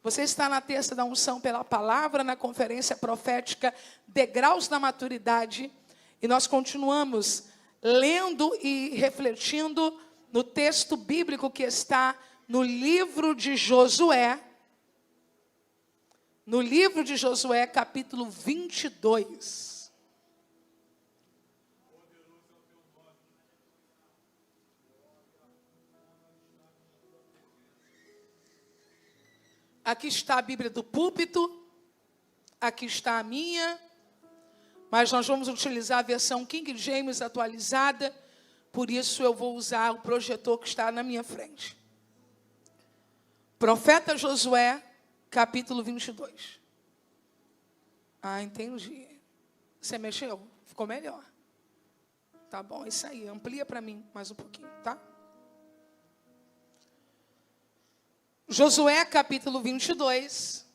Você está na terça da unção pela palavra, na conferência profética Degraus da Maturidade. E nós continuamos lendo e refletindo no texto bíblico que está no livro de Josué. No livro de Josué, capítulo 22. Aqui está a Bíblia do púlpito, aqui está a minha, mas nós vamos utilizar a versão King James atualizada, por isso eu vou usar o projetor que está na minha frente. Profeta Josué, capítulo 22. Ah, entendi. Você mexeu? Ficou melhor. Tá bom, isso aí. Amplia para mim mais um pouquinho, tá? Josué, capítulo 22,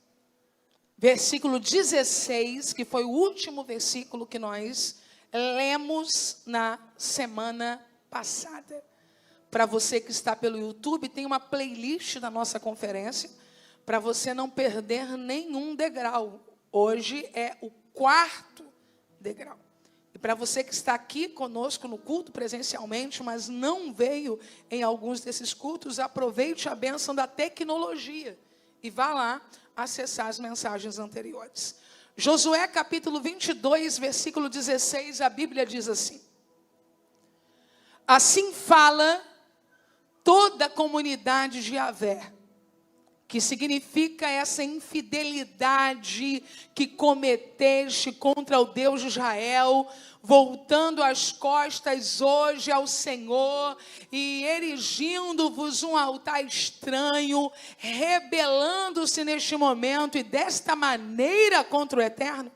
versículo 16, que foi o último versículo que nós lemos na semana passada. Para você que está pelo YouTube, tem uma playlist da nossa conferência, para você não perder nenhum degrau. Hoje é o 4º degrau. E para você que está aqui conosco no culto presencialmente, mas não veio em alguns desses cultos, aproveite a bênção da tecnologia e vá lá acessar as mensagens anteriores. Josué capítulo 22, versículo 16, a Bíblia diz assim: assim fala toda a comunidade de Javé, que significa essa infidelidade que cometeste contra o Deus de Israel, voltando as costas hoje ao Senhor e erigindo-vos um altar estranho, rebelando-se neste momento e desta maneira contra o Eterno.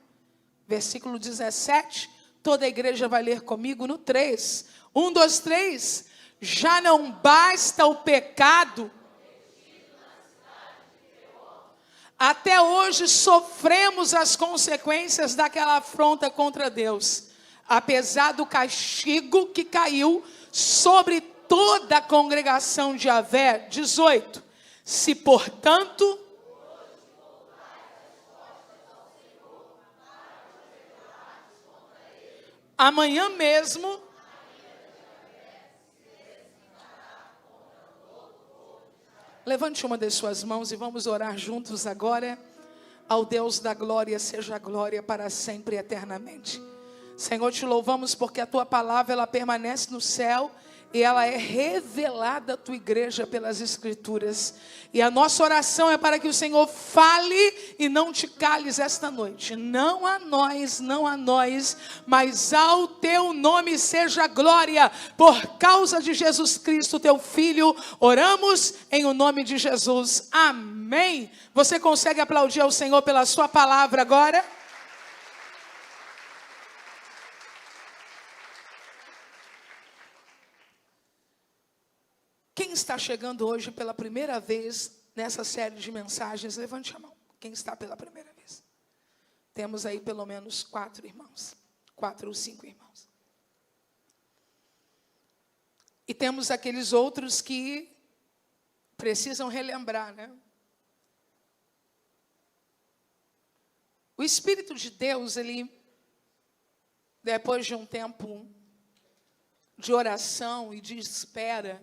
Versículo 17, toda a igreja vai ler comigo no 3. 1, 2, 3. Já não basta o pecado. Até hoje sofremos as consequências daquela afronta contra Deus, apesar do castigo que caiu sobre toda a congregação de Javé. 18. Se, portanto, amanhã mesmo levante uma das suas mãos e vamos orar juntos agora. Ao Deus da glória seja a glória para sempre e eternamente. Senhor, te louvamos porque a tua palavra ela permanece no céu e ela é revelada à tua igreja pelas escrituras. E a nossa oração é para que o Senhor fale e não te cales esta noite. Não a nós, mas ao teu nome seja glória. Por causa de Jesus Cristo, teu Filho, oramos em o nome de Jesus. Amém. Você consegue aplaudir ao Senhor pela sua palavra agora? Quem está chegando hoje pela primeira vez nessa série de mensagens, levante a mão. Quem está pela primeira vez? Temos aí pelo menos 4 irmãos. 4 ou 5 irmãos. E temos aqueles outros que precisam relembrar, né? O Espírito de Deus, ele, depois de um tempo de oração e de espera,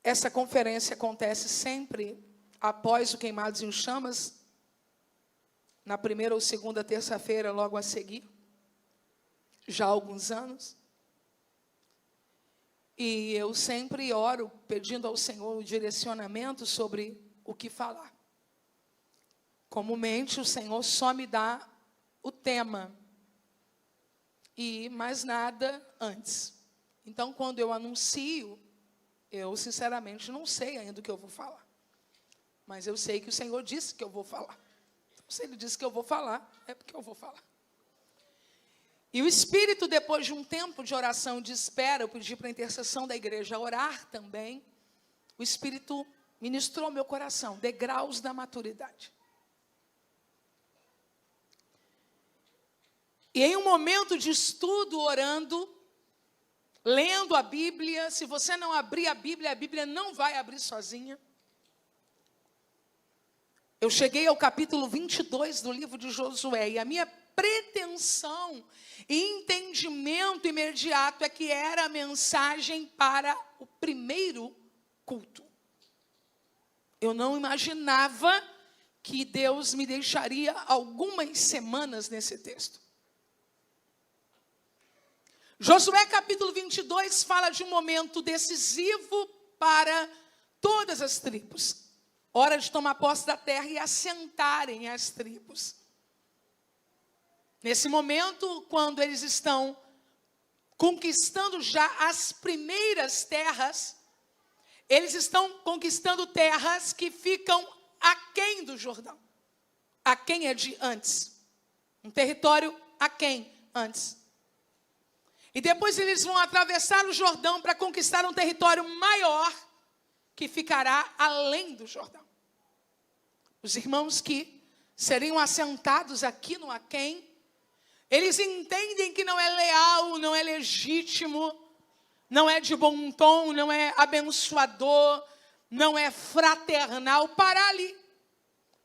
essa conferência acontece sempre após o Queimados em Chamas, na primeira ou segunda terça-feira, logo a seguir, já há alguns anos. E eu sempre oro pedindo ao Senhor o direcionamento sobre o que falar. Comumente o Senhor só me dá o tema e mais nada antes. Então, quando eu anuncio, eu, sinceramente, não sei ainda o que eu vou falar. Mas eu sei que o Senhor disse que eu vou falar. Então, se Ele disse que eu vou falar, é porque eu vou falar. E o Espírito, depois de um tempo de oração, de espera, eu pedi para a intercessão da igreja orar também. O Espírito ministrou meu coração, degraus da maturidade. E em um momento de estudo, orando, lendo a Bíblia. Se você não abrir a Bíblia não vai abrir sozinha. Eu cheguei ao capítulo 22 do livro de Josué, e a minha pretensão e entendimento imediato é que era a mensagem para o primeiro culto. Eu não imaginava que Deus me deixaria algumas semanas nesse texto. Josué capítulo 22 fala de um momento decisivo para todas as tribos. Hora de tomar posse da terra e assentarem as tribos. Nesse momento, quando eles estão conquistando já as primeiras terras, eles estão conquistando terras que ficam aquém do Jordão. Aquém é de antes. Um território aquém antes. E depois eles vão atravessar o Jordão para conquistar um território maior que ficará além do Jordão. Os irmãos que seriam assentados aqui no aquém, eles entendem que não é leal, não é legítimo, não é de bom tom, não é abençoador, não é fraternal parar ali.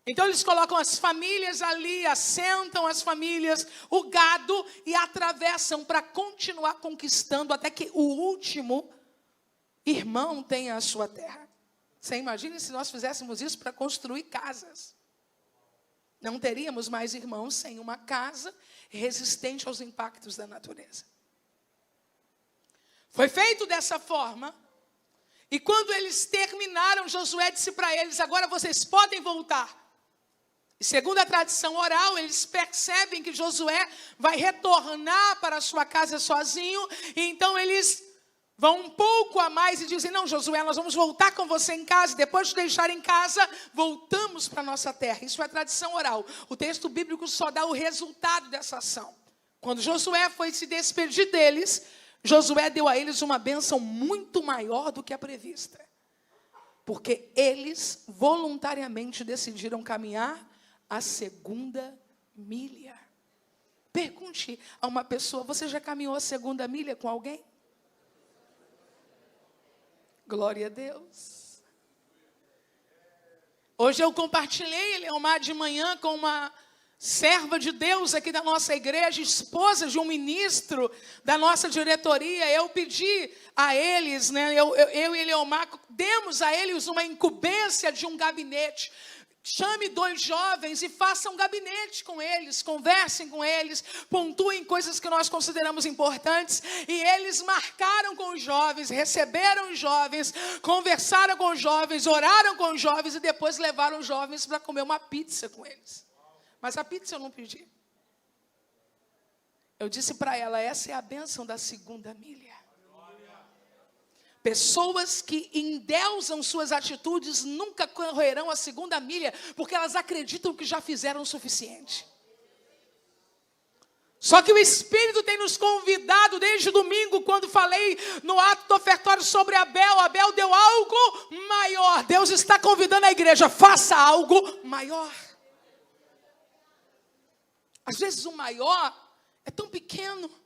Então eles colocam as famílias ali, assentam as famílias, o gado e atravessam para continuar conquistando até que o último irmão tenha a sua terra. Você imagina se nós fizéssemos isso para construir casas? Não teríamos mais irmãos sem uma casa resistente aos impactos da natureza. Foi feito dessa forma. E quando eles terminaram, Josué disse para eles: agora vocês podem voltar. E segundo a tradição oral, eles percebem que Josué vai retornar para a sua casa sozinho. E então eles vão um pouco a mais e dizem: não, Josué, nós vamos voltar com você em casa. Depois de deixar em casa, voltamos para a nossa terra. Isso é tradição oral. O texto bíblico só dá o resultado dessa ação. Quando Josué foi se despedir deles, Josué deu a eles uma bênção muito maior do que a prevista. Porque eles voluntariamente decidiram caminhar a segunda milha. Pergunte a uma pessoa: você já caminhou a segunda milha com alguém? Glória a Deus. Hoje eu compartilhei, Leomar, de manhã com uma serva de Deus aqui da nossa igreja, esposa de um ministro da nossa diretoria. Eu pedi a eles, eu e Leomar, demos a eles uma incumbência de um gabinete. Chame 2 jovens e faça um gabinete com eles, conversem com eles, pontuem coisas que nós consideramos importantes. E eles marcaram com os jovens, receberam os jovens, conversaram com os jovens, oraram com os jovens e depois levaram os jovens para comer uma pizza com eles. Mas a pizza eu não pedi. Eu disse para ela: essa é a bênção da segunda milha. Pessoas que endeusam suas atitudes nunca correrão a segunda milha, porque elas acreditam que já fizeram o suficiente. Só que o Espírito tem nos convidado desde domingo, quando falei no ato do ofertório sobre Abel. Abel deu algo maior. Deus está convidando a igreja: faça algo maior. Às vezes o maior é tão pequeno.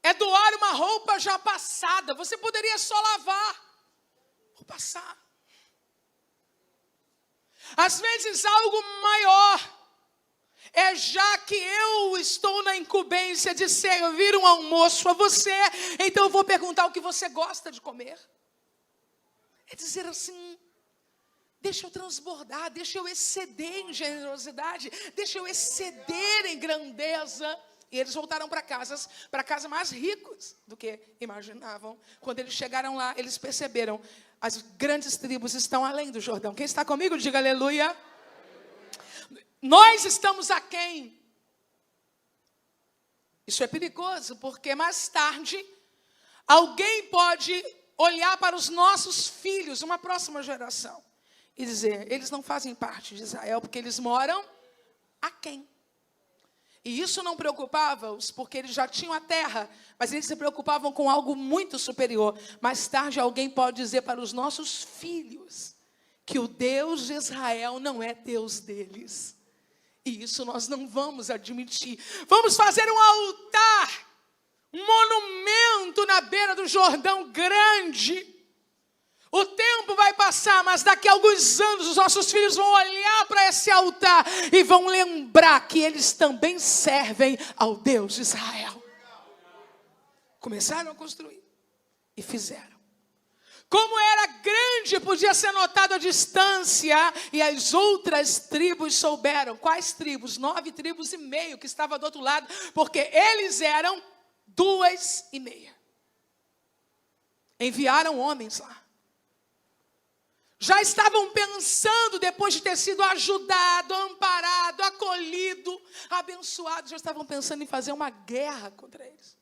É doar uma roupa já passada. Você poderia só lavar ou passar. Às vezes algo maior é, já que eu estou na incumbência de servir um almoço a você, então eu vou perguntar o que você gosta de comer. É dizer assim: deixa eu transbordar, deixa eu exceder em generosidade, deixa eu exceder em grandeza. E eles voltaram para casa mais ricos do que imaginavam. Quando eles chegaram lá, eles perceberam: as grandes tribos estão além do Jordão. Quem está comigo, diga aleluia. Nós estamos aquém. Isso é perigoso, porque mais tarde alguém pode olhar para os nossos filhos, uma próxima geração, e dizer: eles não fazem parte de Israel, porque eles moram aquém. E isso não preocupava-os, porque eles já tinham a terra, mas eles se preocupavam com algo muito superior. Mais tarde alguém pode dizer para os nossos filhos que o Deus de Israel não é Deus deles. E isso nós não vamos admitir. Vamos fazer um altar um monumento na beira do Jordão grande. O tempo vai passar, mas daqui a alguns anos os nossos filhos vão olhar para esse altar e vão lembrar que eles também servem ao Deus de Israel. Começaram a construir e fizeram. Como era grande, podia ser notado a distância, e as outras tribos souberam. Quais tribos? 9,5 tribos que estavam do outro lado, porque eles eram 2,5. Enviaram homens lá. Já estavam pensando, depois de ter sido ajudado, amparado, acolhido, abençoado, já estavam pensando em fazer uma guerra contra eles.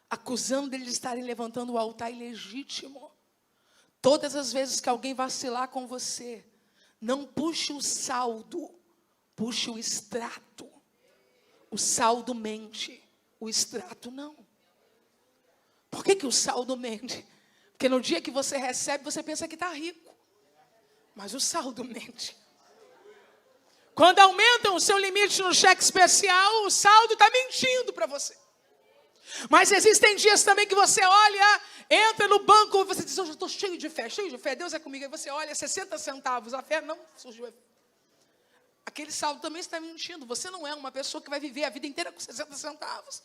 Acusando deles de estarem levantando o altar ilegítimo. Todas as vezes que alguém vacilar com você, não puxe o saldo, puxe o extrato. O saldo mente, o extrato não. Por que o saldo mente? Porque no dia que você recebe, você pensa que está rico. Mas o saldo mente. Quando aumentam o seu limite no cheque especial, o saldo está mentindo para você. Mas existem dias também que você olha, entra no banco e você diz, hoje eu estou cheio de fé, Deus é comigo. Aí você olha, 60 centavos, a fé não surgiu. Aquele saldo também está mentindo. Você não é uma pessoa que vai viver a vida inteira com 60 centavos.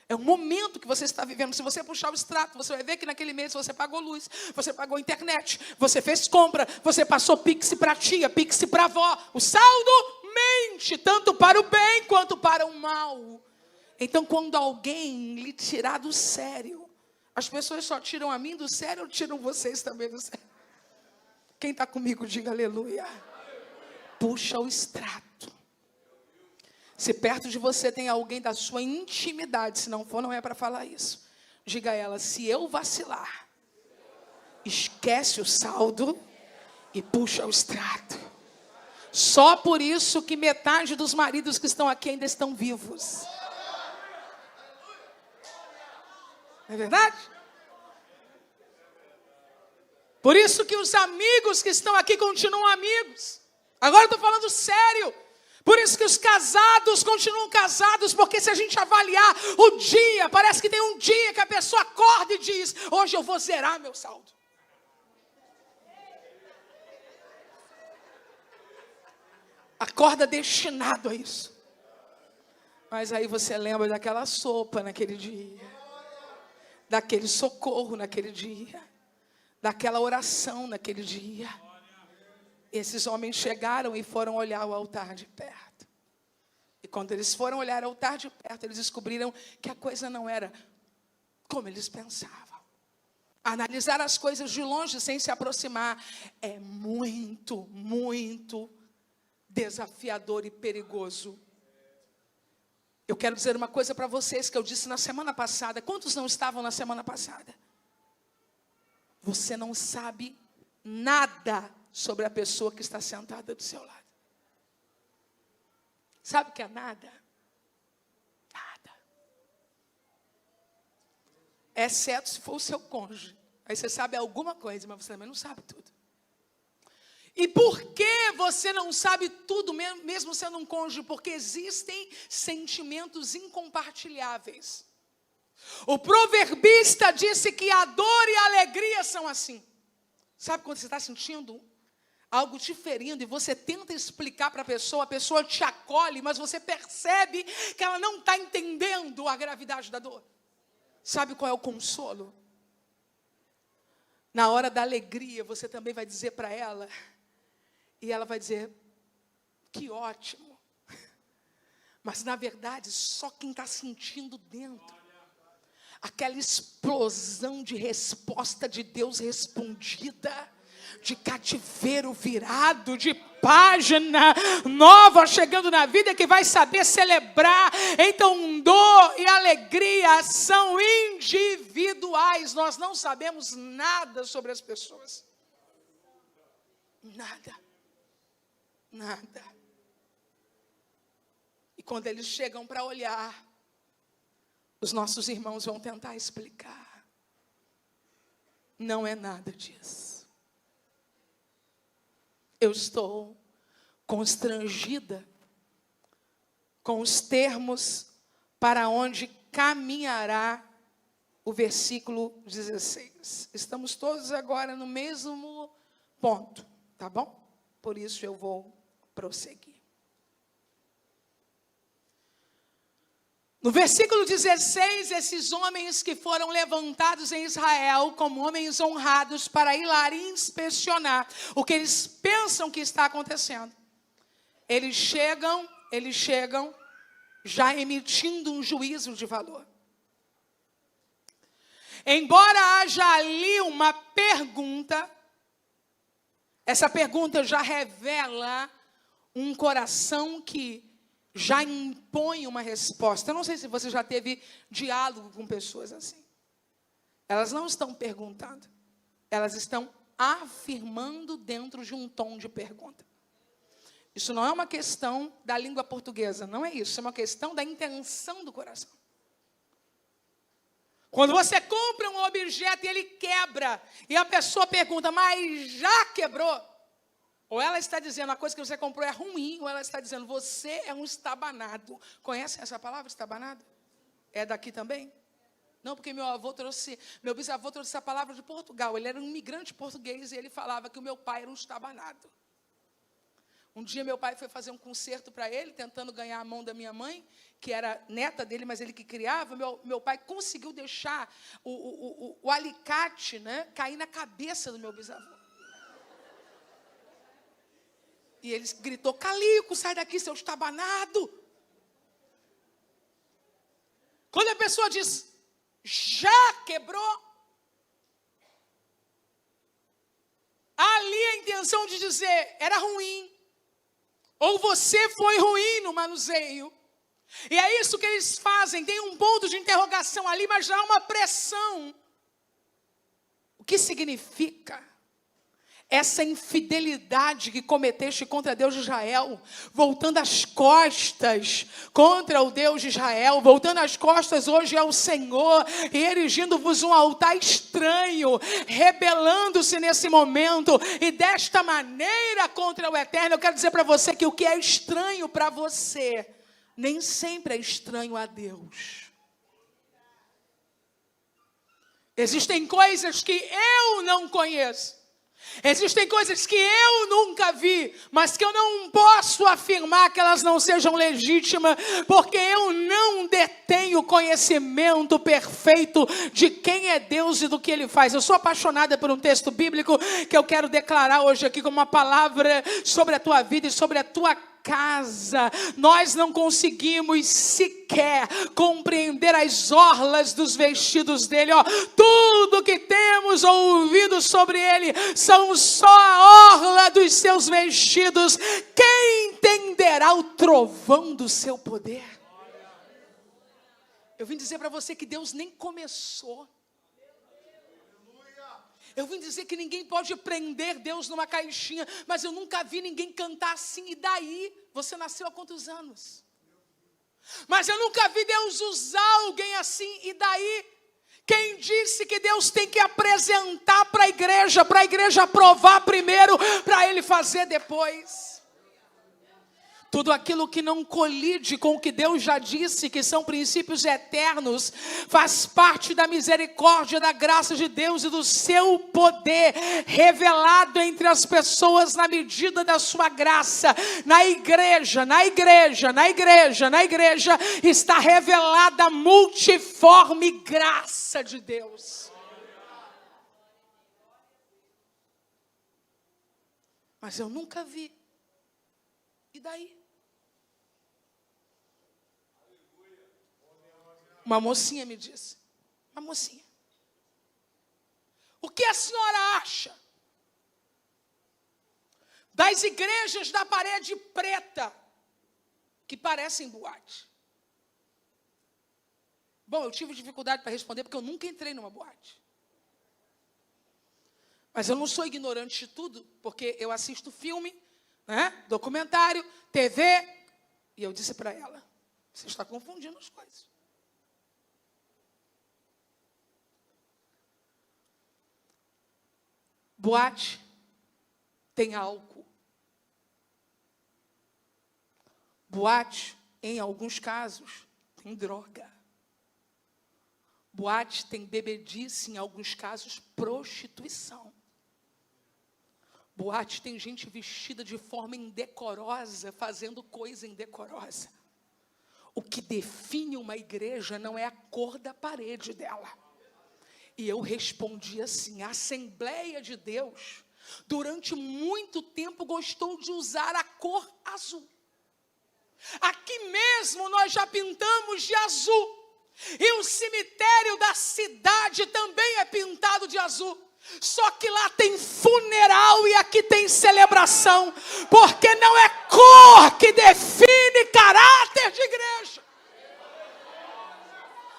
É um momento que você está vivendo. Se você puxar o extrato, você vai ver que naquele mês você pagou luz, você pagou internet, você fez compra, você passou Pix para tia, Pix para avó. O saldo mente, tanto para o bem quanto para o mal. Então, quando alguém lhe tirar do sério, as pessoas só tiram a mim do sério ou tiram vocês também do sério? Quem está comigo, diga aleluia. Puxa o extrato. Se perto de você tem alguém da sua intimidade, se não for, não é para falar isso. Diga a ela, se eu vacilar, esquece o saldo e puxa o extrato. Só por isso que metade dos maridos que estão aqui ainda estão vivos. Não é verdade? Por isso que os amigos que estão aqui continuam amigos. Agora eu estou falando sério. Por isso que os casados continuam casados, porque se a gente avaliar o dia, parece que tem um dia que a pessoa acorda e diz, hoje eu vou zerar meu saldo. Acorda destinado a isso. Mas aí você lembra daquela sopa naquele dia, daquele socorro naquele dia, daquela oração naquele dia. Esses homens chegaram e foram olhar o altar de perto. E quando eles foram olhar o altar de perto, eles descobriram que a coisa não era como eles pensavam. Analisar as coisas de longe sem se aproximar é muito, muito desafiador e perigoso. Eu quero dizer uma coisa para vocês que eu disse na semana passada. Quantos não estavam na semana passada? Você não sabe nada sobre a pessoa que está sentada do seu lado. Sabe o que é nada? Nada. Exceto se for o seu cônjuge. Aí você sabe alguma coisa, mas você também não sabe tudo. E por que você não sabe tudo, mesmo sendo um cônjuge? Porque existem sentimentos incompartilháveis. O proverbista disse que a dor e a alegria são assim. Sabe quando você está sentindo algo te ferindo e você tenta explicar para a pessoa te acolhe, mas você percebe que ela não está entendendo a gravidade da dor. Sabe qual é o consolo? Na hora da alegria, você também vai dizer para ela, e ela vai dizer, que ótimo. Mas na verdade, só quem está sentindo dentro, aquela explosão de resposta de Deus respondida, de cativeiro virado, de página nova chegando na vida, que vai saber celebrar. Então, dor e alegria são individuais. Nós não sabemos nada sobre as pessoas. Nada. Nada. E quando eles chegam para olhar, os nossos irmãos vão tentar explicar. Não é nada disso. Eu estou constrangida com os termos para onde encaminhará o versículo 16. Estamos todos agora no mesmo ponto, tá bom? Por isso eu vou prosseguir. No versículo 16, esses homens que foram levantados em Israel como homens honrados para ir lá e inspecionar o que eles pensam que está acontecendo. Eles chegam já emitindo um juízo de valor. Embora haja ali uma pergunta, essa pergunta já revela um coração que já impõe uma resposta. Eu não sei se você já teve diálogo com pessoas assim. Elas não estão perguntando, elas estão afirmando dentro de um tom de pergunta. Isso não é uma questão da língua portuguesa, não é isso. É uma questão da intenção do coração. Quando você compra um objeto e ele quebra, e a pessoa pergunta, mas já quebrou? Ou ela está dizendo, a coisa que você comprou é ruim, ou ela está dizendo, você é um estabanado. Conhecem essa palavra, estabanado? É daqui também? Não, porque meu bisavô trouxe essa palavra de Portugal. Ele era um imigrante português e ele falava que o meu pai era um estabanado. Um dia meu pai foi fazer um concerto para ele, tentando ganhar a mão da minha mãe, que era neta dele, mas ele que criava. Meu pai conseguiu deixar o alicate, né, cair na cabeça do meu bisavô. E ele gritou, Calico, sai daqui, seu estabanado. Quando a pessoa diz, já quebrou, ali a intenção de dizer, era ruim. Ou você foi ruim no manuseio. E é isso que eles fazem. Tem um ponto de interrogação ali, mas já há uma pressão. O que significa essa infidelidade que cometeste contra Deus de Israel, voltando as costas contra o Deus de Israel, voltando as costas hoje ao Senhor, e erigindo-vos um altar estranho, rebelando-se nesse momento, e desta maneira contra o Eterno. Eu quero dizer para você que o que é estranho para você, nem sempre é estranho a Deus. Existem coisas que eu não conheço. Existem coisas que eu nunca vi, mas que eu não posso afirmar que elas não sejam legítimas, porque eu não detenho conhecimento perfeito de quem é Deus e do que Ele faz. Eu sou apaixonada por um texto bíblico que eu quero declarar hoje aqui como uma palavra sobre a tua vida e sobre a tua casa. Nós não conseguimos sequer compreender as orlas dos vestidos dele. Tudo que temos ouvido sobre ele são só a orla dos seus vestidos. Quem entenderá o trovão do seu poder? Eu vim dizer para você que Deus nem começou. Eu vim dizer que ninguém pode prender Deus numa caixinha, mas eu nunca vi ninguém cantar assim. E daí? Você nasceu há quantos anos? Mas eu nunca vi Deus usar alguém assim. E daí? Quem disse que Deus tem que apresentar para a igreja aprovar primeiro, para Ele fazer depois? Tudo aquilo que não colide com o que Deus já disse, que são princípios eternos, faz parte da misericórdia, da graça de Deus e do seu poder, revelado entre as pessoas na medida da sua graça. Na igreja, está revelada a multiforme graça de Deus. Mas eu nunca vi. E daí? Uma mocinha me disse, uma mocinha, o que a senhora acha das igrejas da parede preta que parecem boate? Bom, eu tive dificuldade para responder porque eu nunca entrei numa boate. Mas eu não sou ignorante de tudo, porque eu assisto filme, né, documentário, TV, e eu disse para ela, você está confundindo as coisas. Boate tem álcool. Boate, em alguns casos, tem droga. Boate tem bebedice, em alguns casos, prostituição. Boate tem gente vestida de forma indecorosa, fazendo coisa indecorosa. O que define uma igreja não é a cor da parede dela. E eu respondi assim: a Assembleia de Deus, durante muito tempo, gostou de usar a cor azul. Aqui mesmo nós já pintamos de azul. E o cemitério da cidade também é pintado de azul. Só que lá tem funeral e aqui tem celebração. Porque não é cor que define caráter de igreja.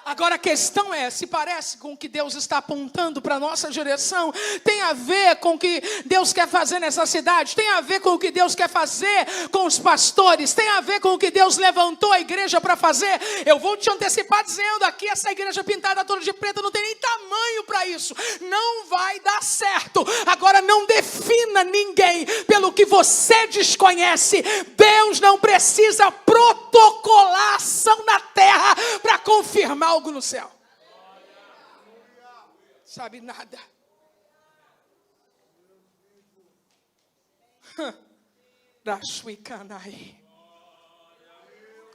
Agora a questão é, se parece com o que Deus está apontando para a nossa direção, tem a ver com o que Deus quer fazer nessa cidade, tem a ver com o que Deus quer fazer com os pastores, tem a ver com o que Deus levantou a igreja para fazer. Eu vou te antecipar dizendo aqui, essa igreja pintada toda de preto não tem nem tamanho para isso, não vai dar certo. Agora não defina ninguém pelo que você desconhece. Deus não precisa protocolar ação na terra para confirmar algo no céu. Sabe nada.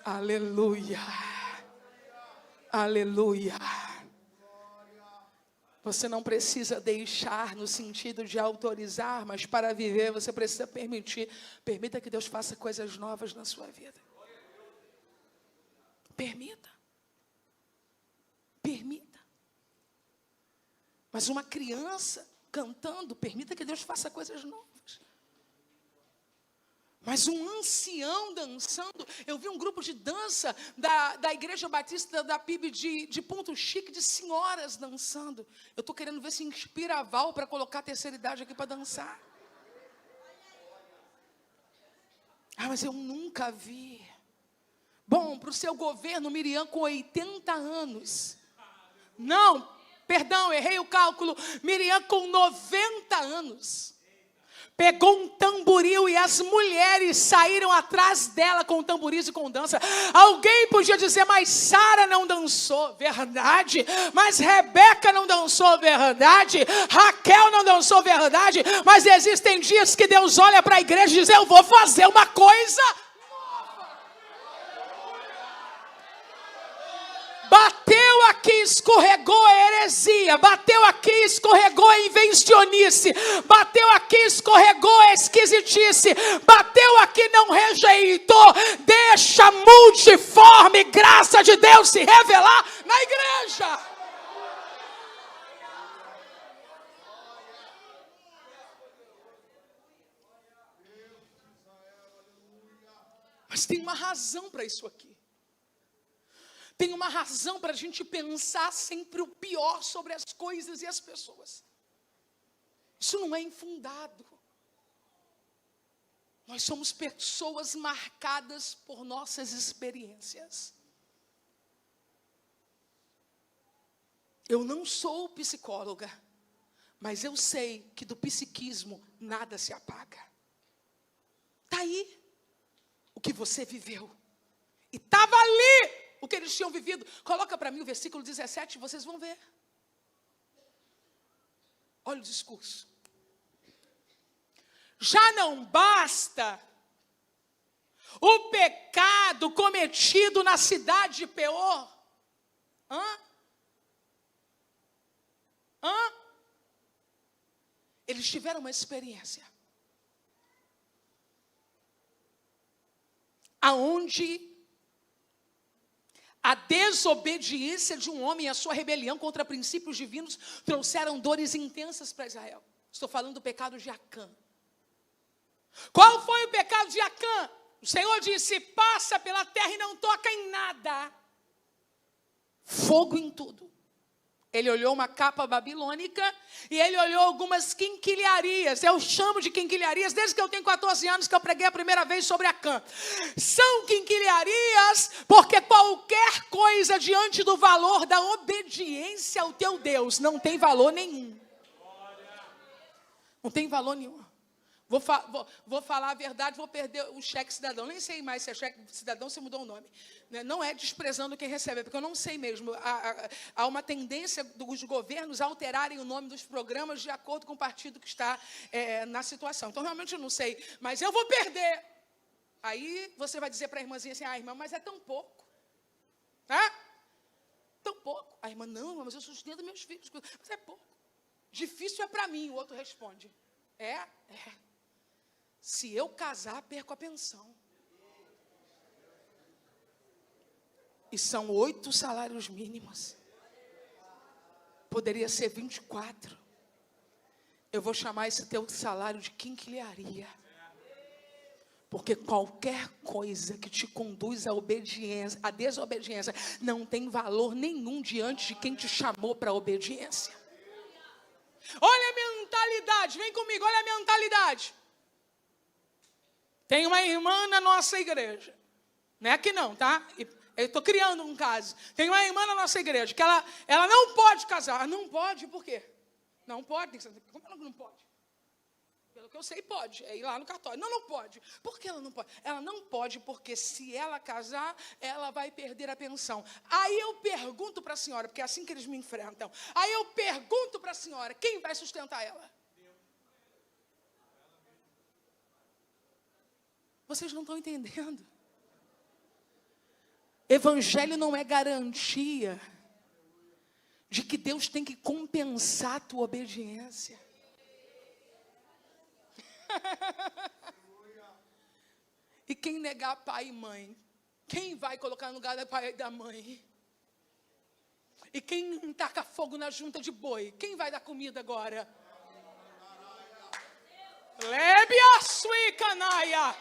Aleluia. Aleluia. Você não precisa deixar no sentido de autorizar, mas para viver você precisa permitir. Permita que Deus faça coisas novas na sua vida. Permita. Permita. Mas uma criança cantando, permita que Deus faça coisas novas. Mas um ancião dançando, eu vi um grupo de dança da Igreja Batista da PIB de Ponto Chique, de senhoras dançando. Eu estou querendo ver se inspira a Val para colocar a terceira idade aqui para dançar. Ah, mas eu nunca vi. Bom, para o seu governo, Miriam com 80 anos. Não, perdão, errei o cálculo. Miriam com 90 anos. Pegou um tamboril e as mulheres saíram atrás dela com tamboris e com dança. Alguém podia dizer, mas Sara não dançou, verdade. Mas Rebeca não dançou, verdade. Raquel não dançou, verdade. Mas existem dias que Deus olha para a igreja e diz, eu vou fazer uma coisa nova. Bateu aqui, escorregou a heresia. Bateu aqui, escorregou a invencionice. Bateu aqui, escorregou a esquisitice. Bateu aqui, não rejeitou. Deixa a multiforme graça de Deus se revelar na igreja. Mas tem uma razão para isso aqui. Tem uma razão para a gente pensar sempre o pior sobre as coisas e as pessoas. Isso não é infundado. Nós somos pessoas marcadas por nossas experiências. Eu não sou psicóloga, mas eu sei que do psiquismo nada se apaga. Está aí o que você viveu. E estava ali o que eles tinham vivido. Coloca para mim o versículo 17, vocês vão ver. Olha o discurso. Já não basta o pecado cometido na cidade de Peor? Eles tiveram uma experiência aonde a desobediência de um homem e a sua rebelião contra princípios divinos trouxeram dores intensas para Israel. Estou falando do pecado de Acã. Qual foi o pecado de Acã? O Senhor disse, passa pela terra e não toca em nada. Fogo em tudo. Ele olhou uma capa babilônica e ele olhou algumas quinquilharias. Eu chamo de quinquilharias desde que eu tenho 14 anos que eu preguei a primeira vez sobre Acã. São quinquilharias porque qualquer coisa diante do valor da obediência ao teu Deus não tem valor nenhum. Não tem valor nenhum. Vou falar a verdade, vou perder o cheque cidadão. Nem sei mais se é cheque cidadão, se mudou o nome. Não é desprezando quem recebe, porque eu não sei mesmo. Há uma tendência dos governos a alterarem o nome dos programas de acordo com o partido que está na situação. Então, realmente, eu não sei. Mas eu vou perder. Aí, você vai dizer para a irmãzinha assim, irmã, mas é tão pouco. Tão pouco. A irmã, não, mas eu sustento meus filhos. Mas é pouco. Difícil é para mim, o outro responde. É. Se eu casar, perco a pensão. E são 8 salários mínimos. Poderia ser 24. Eu vou chamar esse teu salário de quinquilharia. Porque qualquer coisa que te conduz à obediência, à desobediência, não tem valor nenhum diante de quem te chamou para a obediência. Olha a mentalidade, vem comigo, olha a mentalidade. Tem uma irmã na nossa igreja. Não é aqui não, tá? Eu estou criando um caso. Tem uma irmã na nossa igreja que ela não pode casar. Não pode, por quê? Não pode. Como ela não pode? Pelo que eu sei, pode. É ir lá no cartório. Não pode. Por que ela não pode? Ela não pode porque se ela casar, ela vai perder a pensão. Aí eu pergunto para a senhora, porque é assim que eles me enfrentam. Aí eu pergunto para a senhora, quem vai sustentar ela? Vocês não estão entendendo. Evangelho não é garantia de que Deus tem que compensar a tua obediência. E quem negar pai e mãe, quem vai colocar no lugar do pai e da mãe? E quem taca fogo na junta de boi, quem vai dar comida agora? Lebia sui canaia.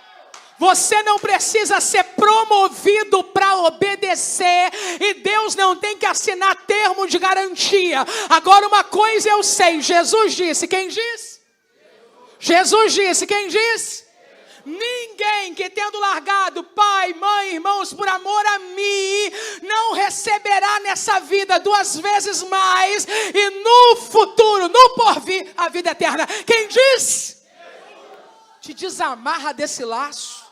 Você não precisa ser promovido para obedecer. E Deus não tem que assinar termo de garantia. Agora uma coisa eu sei. Jesus disse. Quem disse? Jesus disse. Quem disse? Ninguém que tendo largado pai, mãe, irmãos por amor a mim, não receberá nessa vida 2 vezes mais. E no futuro, no porvir, a vida eterna. Quem disse? Te desamarra desse laço.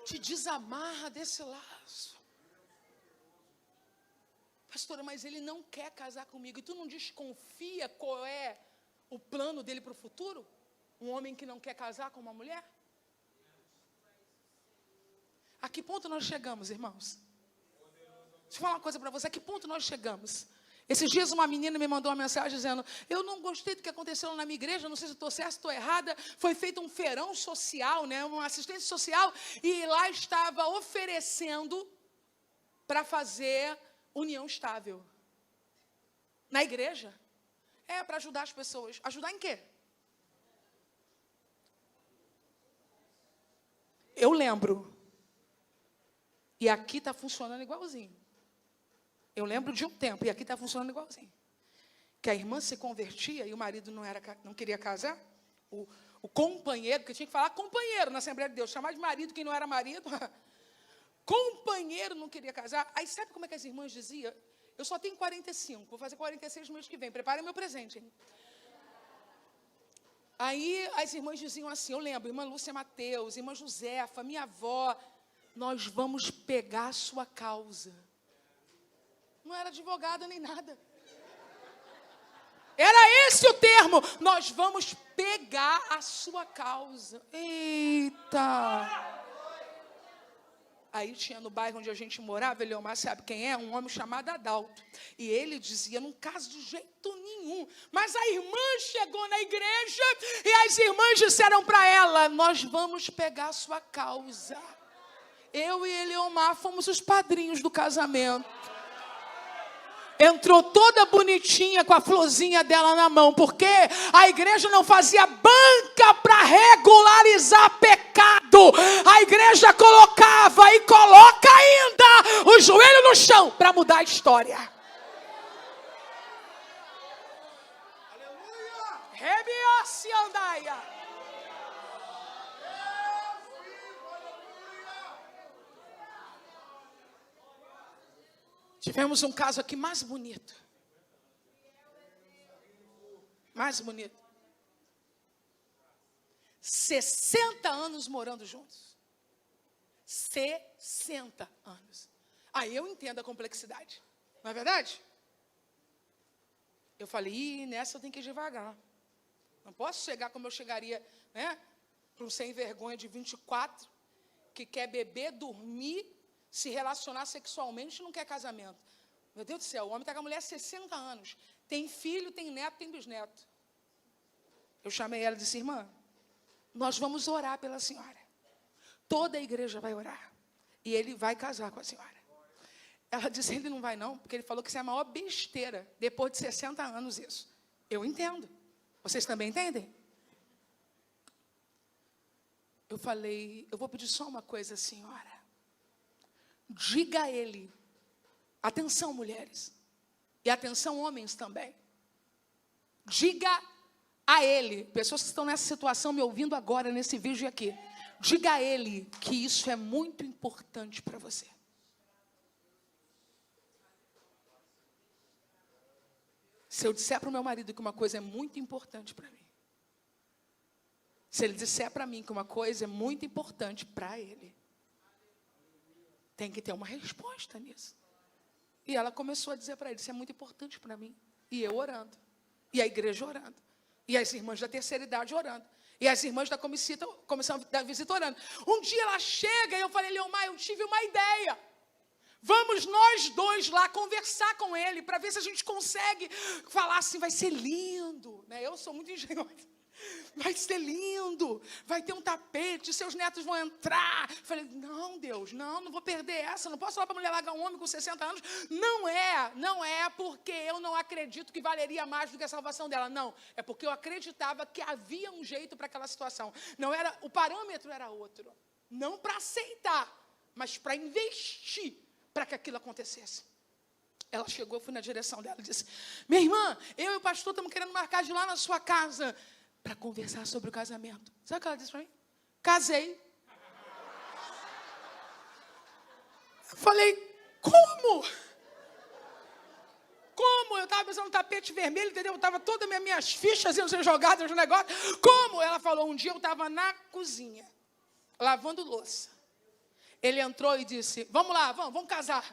Te desamarra desse laço. Pastora, mas ele não quer casar comigo. E tu não desconfia qual é o plano dele para o futuro? Um homem que não quer casar com uma mulher? A que ponto nós chegamos, irmãos? Deixa eu falar uma coisa para você. A que ponto nós chegamos? Esses dias uma menina me mandou uma mensagem dizendo: eu não gostei do que aconteceu na minha igreja, não sei se estou certa, se estou errada. Foi feito um feirão social, uma assistência social, e lá estava oferecendo para fazer união estável. Na igreja. Para ajudar as pessoas. Ajudar em quê? Eu lembro. E aqui está funcionando igualzinho. Eu lembro de um tempo, e aqui está funcionando igualzinho. Que a irmã se convertia e o marido não queria casar. O companheiro, porque tinha que falar companheiro na Assembleia de Deus, chamar de marido quem não era marido. Companheiro não queria casar. Aí sabe como é que as irmãs diziam? Eu só tenho 45, vou fazer 46 no mês que vem. Prepare meu presente, hein? Aí as irmãs diziam assim, eu lembro, irmã Lúcia Mateus, irmã Josefa, minha avó, nós vamos pegar a sua causa. Não era advogada nem nada. Era esse o termo. Nós vamos pegar a sua causa. Eita! Aí tinha no bairro onde a gente morava, Eliomar sabe quem é? Um homem chamado Adalto. E ele dizia, não caso de jeito nenhum. Mas a irmã chegou na igreja e as irmãs disseram para ela, nós vamos pegar a sua causa. Eu e Eliomar fomos os padrinhos do casamento. Entrou toda bonitinha com a florzinha dela na mão, porque a igreja não fazia banca para regularizar pecado. A igreja colocava e coloca ainda o joelho no chão para mudar a história. Aleluia! Rebiose andaia. Tivemos um caso aqui mais bonito. Mais bonito. 60 anos morando juntos. 60 anos. Aí eu entendo a complexidade. Não é verdade? Eu falei, nessa eu tenho que ir devagar. Não posso chegar como eu chegaria, né? Para um sem vergonha de 24, que quer beber, dormir, se relacionar sexualmente e não quer casamento. Meu Deus do céu, o homem está com a mulher há 60 anos. Tem filho, tem neto, tem bisneto. Eu chamei ela e disse, irmã, nós vamos orar pela senhora. Toda a igreja vai orar. E ele vai casar com a senhora. Ela disse, ele não vai não, porque ele falou que isso é a maior besteira, depois de 60 anos isso. Eu entendo. Vocês também entendem? Eu falei, eu vou pedir só uma coisa, senhora. Diga a ele, atenção mulheres, e atenção homens também. Diga a ele, pessoas que estão nessa situação me ouvindo agora, nesse vídeo aqui. Diga a ele que isso é muito importante para você. Se eu disser para o meu marido que uma coisa é muito importante para mim, se ele disser para mim que uma coisa é muito importante para ele, tem que ter uma resposta nisso. E ela começou a dizer para ele, isso é muito importante para mim. E eu orando. E a igreja orando. E as irmãs da terceira idade orando. E as irmãs da comissão da visita orando. Um dia ela chega e eu falei, Leomar, eu tive uma ideia. Vamos nós dois lá conversar com ele para ver se a gente consegue falar assim, vai ser lindo. Né? Eu sou muito engenhosa. Vai ser lindo, vai ter um tapete, seus netos vão entrar. Falei, não, Deus, não vou perder essa. Não posso falar para a mulher largar um homem com 60 anos. Não é porque eu não acredito que valeria mais do que a salvação dela. Não, é porque eu acreditava que havia um jeito para aquela situação. Não era, o parâmetro era outro. Não para aceitar, mas para investir para que aquilo acontecesse. Ela chegou, eu fui na direção dela e disse, minha irmã, eu e o pastor estamos querendo marcar de ir lá na sua casa para conversar sobre o casamento. Sabe o que ela disse para mim? Casei. Eu falei, como? Como? Eu estava pensando no tapete vermelho, entendeu? Eu estava todas as minhas fichas iam ser jogadas no negócio. Como? Ela falou, um dia eu estava na cozinha, lavando louça. Ele entrou e disse, vamos lá, vamos casar.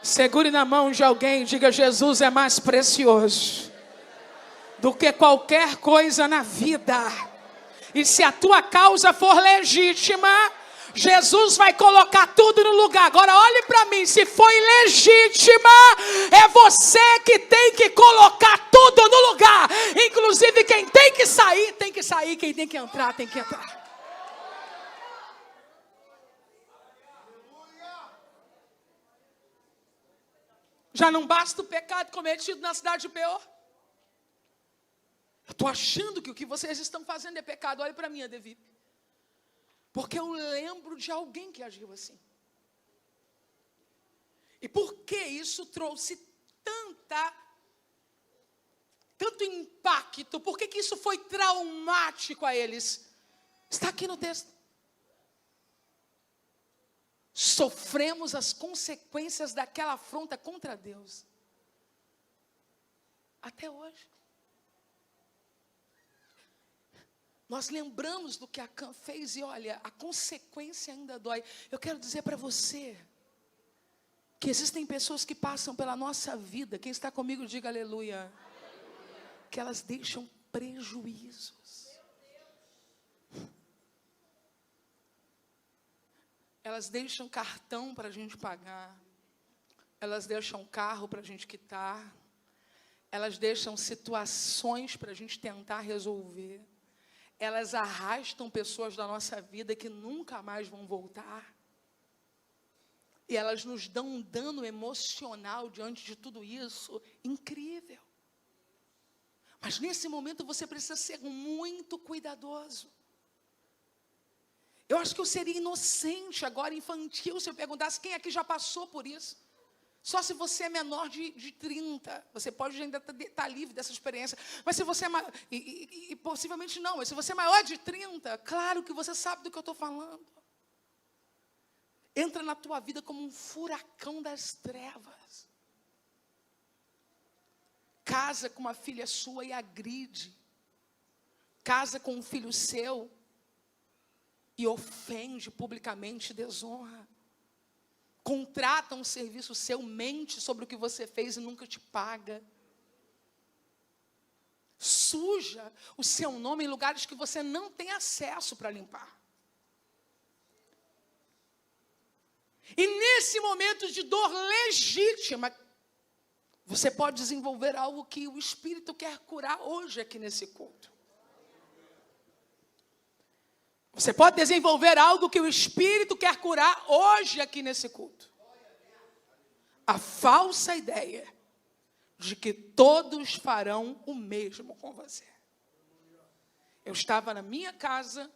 Segure na mão de alguém e diga, Jesus é mais precioso do que qualquer coisa na vida. E se a tua causa for legítima, Jesus vai colocar tudo no lugar. Agora olhe para mim, se foi legítima, é você que tem que colocar tudo no lugar. Inclusive quem tem que sair, quem tem que entrar, tem que entrar. Já não basta o pecado cometido na cidade de Peor? Eu estou achando que o que vocês estão fazendo é pecado. Olhe para mim, Adevip. Porque eu lembro de alguém que agiu assim. E por que isso trouxe tanto impacto? Por que isso foi traumático a eles? Está aqui no texto. Sofremos as consequências daquela afronta contra Deus. Até hoje. Nós lembramos do que Acã fez e olha, a consequência ainda dói. Eu quero dizer para você que existem pessoas que passam pela nossa vida. Quem está comigo, diga aleluia. Que elas deixam prejuízos. Elas deixam cartão para a gente pagar. Elas deixam carro para a gente quitar. Elas deixam situações para a gente tentar resolver. Elas arrastam pessoas da nossa vida que nunca mais vão voltar. E elas nos dão um dano emocional diante de tudo isso incrível. Mas nesse momento você precisa ser muito cuidadoso. Eu acho que eu seria inocente agora, infantil, se eu perguntasse quem aqui já passou por isso. Só se você é menor de 30, você pode ainda estar livre dessa experiência. Mas se você é maior, e possivelmente não, mas se você é maior de 30, claro que você sabe do que eu estou falando. entra na tua vida como um furacão das trevas. Casa com uma filha sua e agride. Casa com um filho seu e ofende publicamente, desonra. Contrata um serviço seu, mente sobre o que você fez e nunca te paga. Suja o seu nome em lugares que você não tem acesso para limpar. E nesse momento de dor legítima, você pode desenvolver algo que o Espírito quer curar hoje aqui nesse culto. Você pode desenvolver algo que o Espírito quer curar hoje aqui nesse culto. A falsa ideia de que todos farão o mesmo com você. Eu estava na minha casa,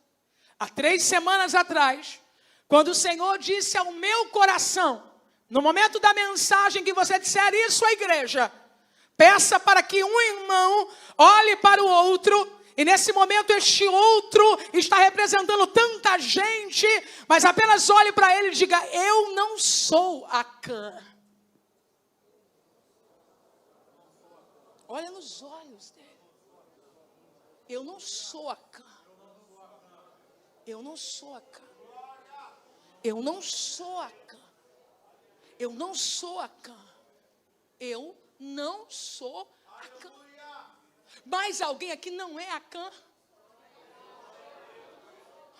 há 3 semanas atrás, quando o Senhor disse ao meu coração, no momento da mensagem que você disser isso à igreja, peça para que um irmão olhe para o outro, e nesse momento este outro está representando tanta gente, mas apenas olhe para ele e diga, eu não sou Acã. Olha nos olhos dele. Eu não sou Acã. Eu não sou Acã. Eu não sou Acã. Eu não sou Acã. Eu não sou Acã. Mas alguém aqui não é Acã?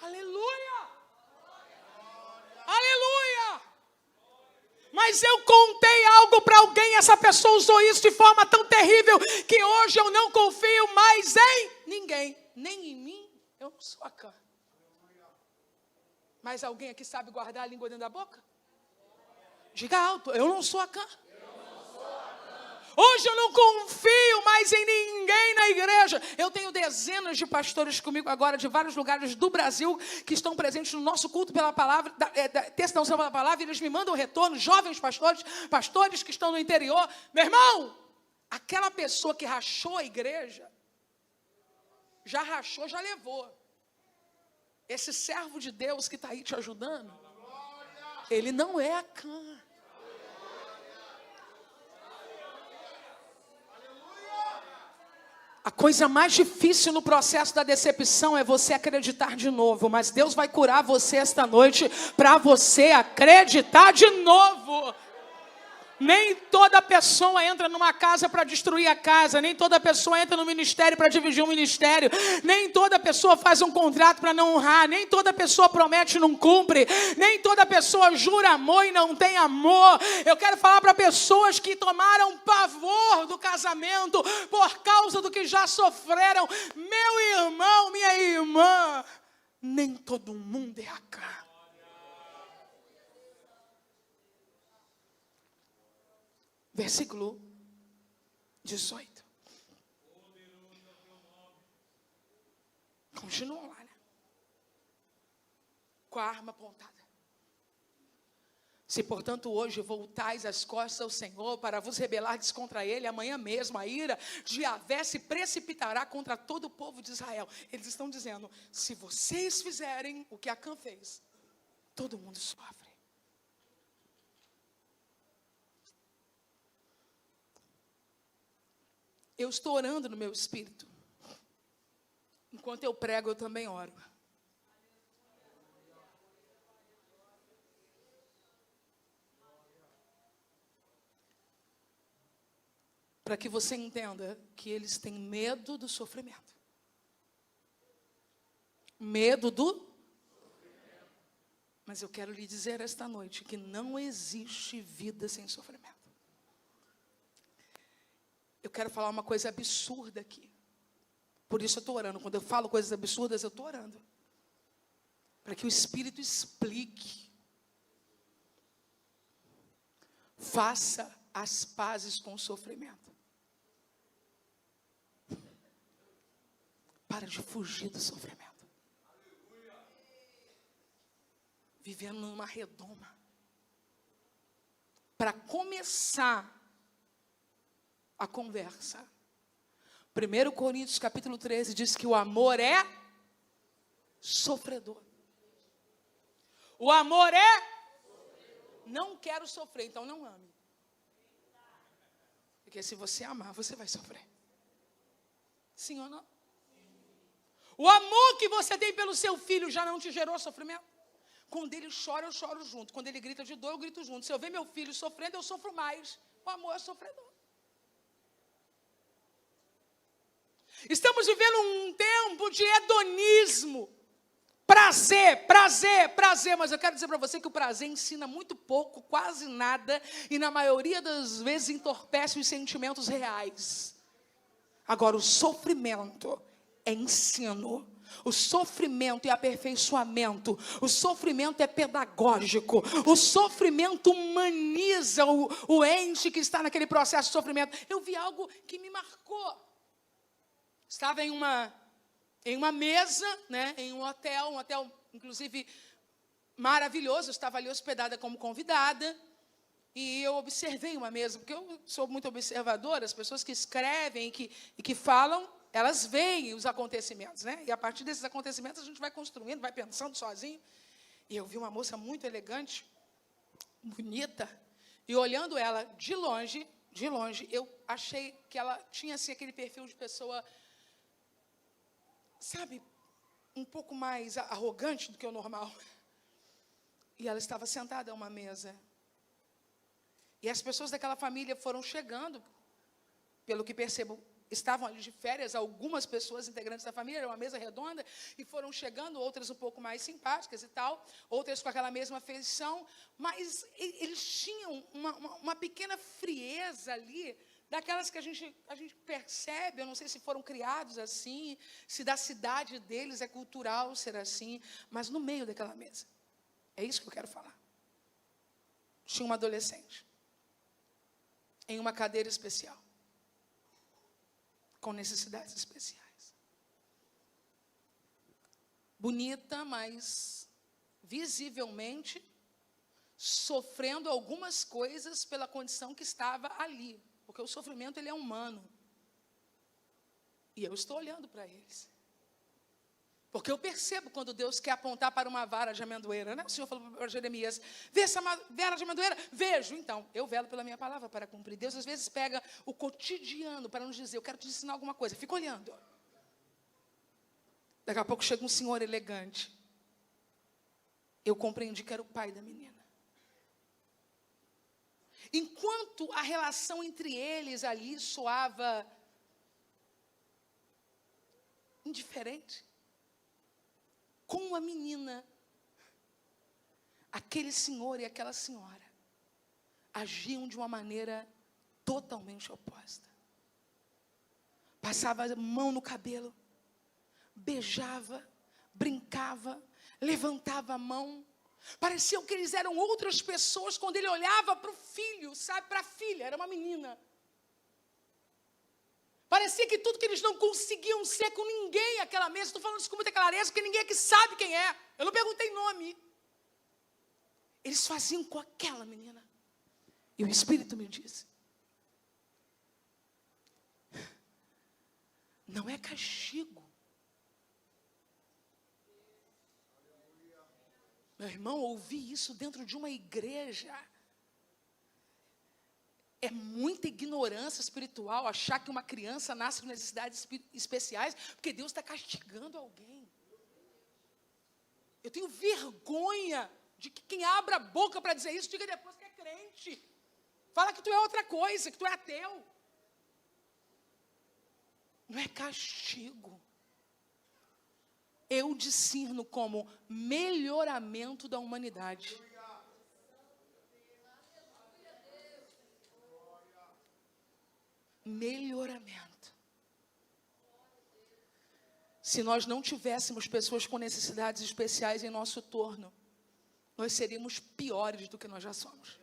Aleluia! Aleluia! Mas eu contei algo para alguém, essa pessoa usou isso de forma tão terrível, que hoje eu não confio mais em ninguém, nem em mim, eu não sou Acã. Mas alguém aqui sabe guardar a língua dentro da boca? Diga alto, eu não sou Acã. Hoje eu não confio mais em ninguém na igreja. Eu tenho dezenas de pastores comigo agora, de vários lugares do Brasil, que estão presentes no nosso culto pela palavra, texto da unção pela palavra, e eles me mandam retorno, jovens pastores, pastores que estão no interior. Meu irmão, aquela pessoa que rachou a igreja, já rachou, já levou. Esse servo de Deus que está aí te ajudando, ele não é Acã. A coisa mais difícil no processo da decepção é você acreditar de novo. Mas Deus vai curar você esta noite para você acreditar de novo. Nem toda pessoa entra numa casa para destruir a casa. Nem toda pessoa entra no ministério para dividir um ministério. Nem toda pessoa faz um contrato para não honrar. Nem toda pessoa promete e não cumpre. Nem toda pessoa jura amor e não tem amor. Eu quero falar para pessoas que tomaram pavor do casamento por causa do que já sofreram. Meu irmão, minha irmã, nem todo mundo é Acã. Versículo 18. Continua lá, né? Com a arma apontada. Se, portanto, hoje voltais as costas ao Senhor para vos rebelardes contra Ele, amanhã mesmo a ira de Yahvé se precipitará contra todo o povo de Israel. Eles estão dizendo, se vocês fizerem o que Acã fez, todo mundo sofre. Eu estou orando no meu espírito. Enquanto eu prego, eu também oro. Para que você entenda que eles têm medo do sofrimento. Medo do... Mas eu quero lhe dizer esta noite que não existe vida sem sofrimento. Eu quero falar uma coisa absurda aqui. Por isso eu estou orando. Quando eu falo coisas absurdas, eu estou orando. Para que o Espírito explique. Faça as pazes com o sofrimento. Para de fugir do sofrimento. Vivendo numa redoma. Para começar a conversa. 1 Coríntios capítulo 13 diz que o amor é sofredor. O amor é Não quero sofrer, então não ame. Porque se você amar, você vai sofrer. Sim ou não? O amor que você tem pelo seu filho já não te gerou sofrimento? Quando ele chora, eu choro junto. Quando ele grita de dor, eu grito junto. Se eu ver meu filho sofrendo, eu sofro mais. O amor é sofredor. Estamos vivendo um tempo de hedonismo. Prazer, prazer, prazer. Mas eu quero dizer para você que o prazer ensina muito pouco, quase nada. E na maioria das vezes entorpece os sentimentos reais. Agora, o sofrimento é ensino. O sofrimento é aperfeiçoamento. O sofrimento é pedagógico. O sofrimento humaniza o ente que está naquele processo de sofrimento. Eu vi algo que me marcou. Estava em uma mesa, né, em um hotel, inclusive maravilhoso. Eu estava ali hospedada como convidada. E eu observei uma mesa, porque eu sou muito observadora. As pessoas que escrevem e que falam, elas veem os acontecimentos, né? E a partir desses acontecimentos a gente vai construindo, vai pensando sozinho. E eu vi uma moça muito elegante, bonita, e olhando ela de longe, eu achei que ela tinha assim, aquele perfil de pessoa, sabe, um pouco mais arrogante do que o normal. E ela estava sentada a uma mesa. E as pessoas daquela família foram chegando, pelo que percebo, estavam ali de férias, algumas pessoas integrantes da família, era uma mesa redonda, e foram chegando, outras um pouco mais simpáticas e tal, outras com aquela mesma feição, mas eles tinham uma pequena frieza ali, daquelas que a gente percebe. Eu não sei se foram criados assim, se da cidade deles é cultural ser assim, mas no meio daquela mesa, é isso que eu quero falar. Tinha uma adolescente, em uma cadeira especial, com necessidades especiais. Bonita, mas visivelmente sofrendo algumas coisas pela condição que estava ali. Porque o sofrimento, ele é humano. E eu estou olhando para eles. Porque eu percebo quando Deus quer apontar para uma vara de amendoeira, né? O Senhor falou para Jeremias: vê essa vara de amendoeira? Vejo. Então, eu velo pela minha palavra para cumprir. Deus às vezes pega o cotidiano para nos dizer: eu quero te ensinar alguma coisa. Fica olhando. Daqui a pouco chega um senhor elegante. Eu compreendi que era o pai da menina. Enquanto a relação entre eles ali soava indiferente, com a menina, aquele senhor e aquela senhora agiam de uma maneira totalmente oposta. Passava a mão no cabelo, beijava, brincava, levantava a mão. Parecia que eles eram outras pessoas quando ele olhava para o filho, sabe, para a filha, era uma menina. Parecia que tudo que eles não conseguiam ser com ninguém àquela mesa. Estou falando isso com muita clareza, porque ninguém aqui sabe quem é. Eu não perguntei nome. Eles faziam com aquela menina. E o Espírito me disse: não é castigo. Meu irmão, ouvir isso dentro de uma igreja é muita ignorância espiritual, achar que uma criança nasce com necessidades especiais, porque Deus está castigando alguém. Eu tenho vergonha de que quem abra a boca para dizer isso, diga depois que é crente. Fala que tu é outra coisa, que tu é ateu. Não é castigo. Eu discerno como melhoramento da humanidade. Melhoramento. Se nós não tivéssemos pessoas com necessidades especiais em nosso torno, nós seríamos piores do que nós já somos.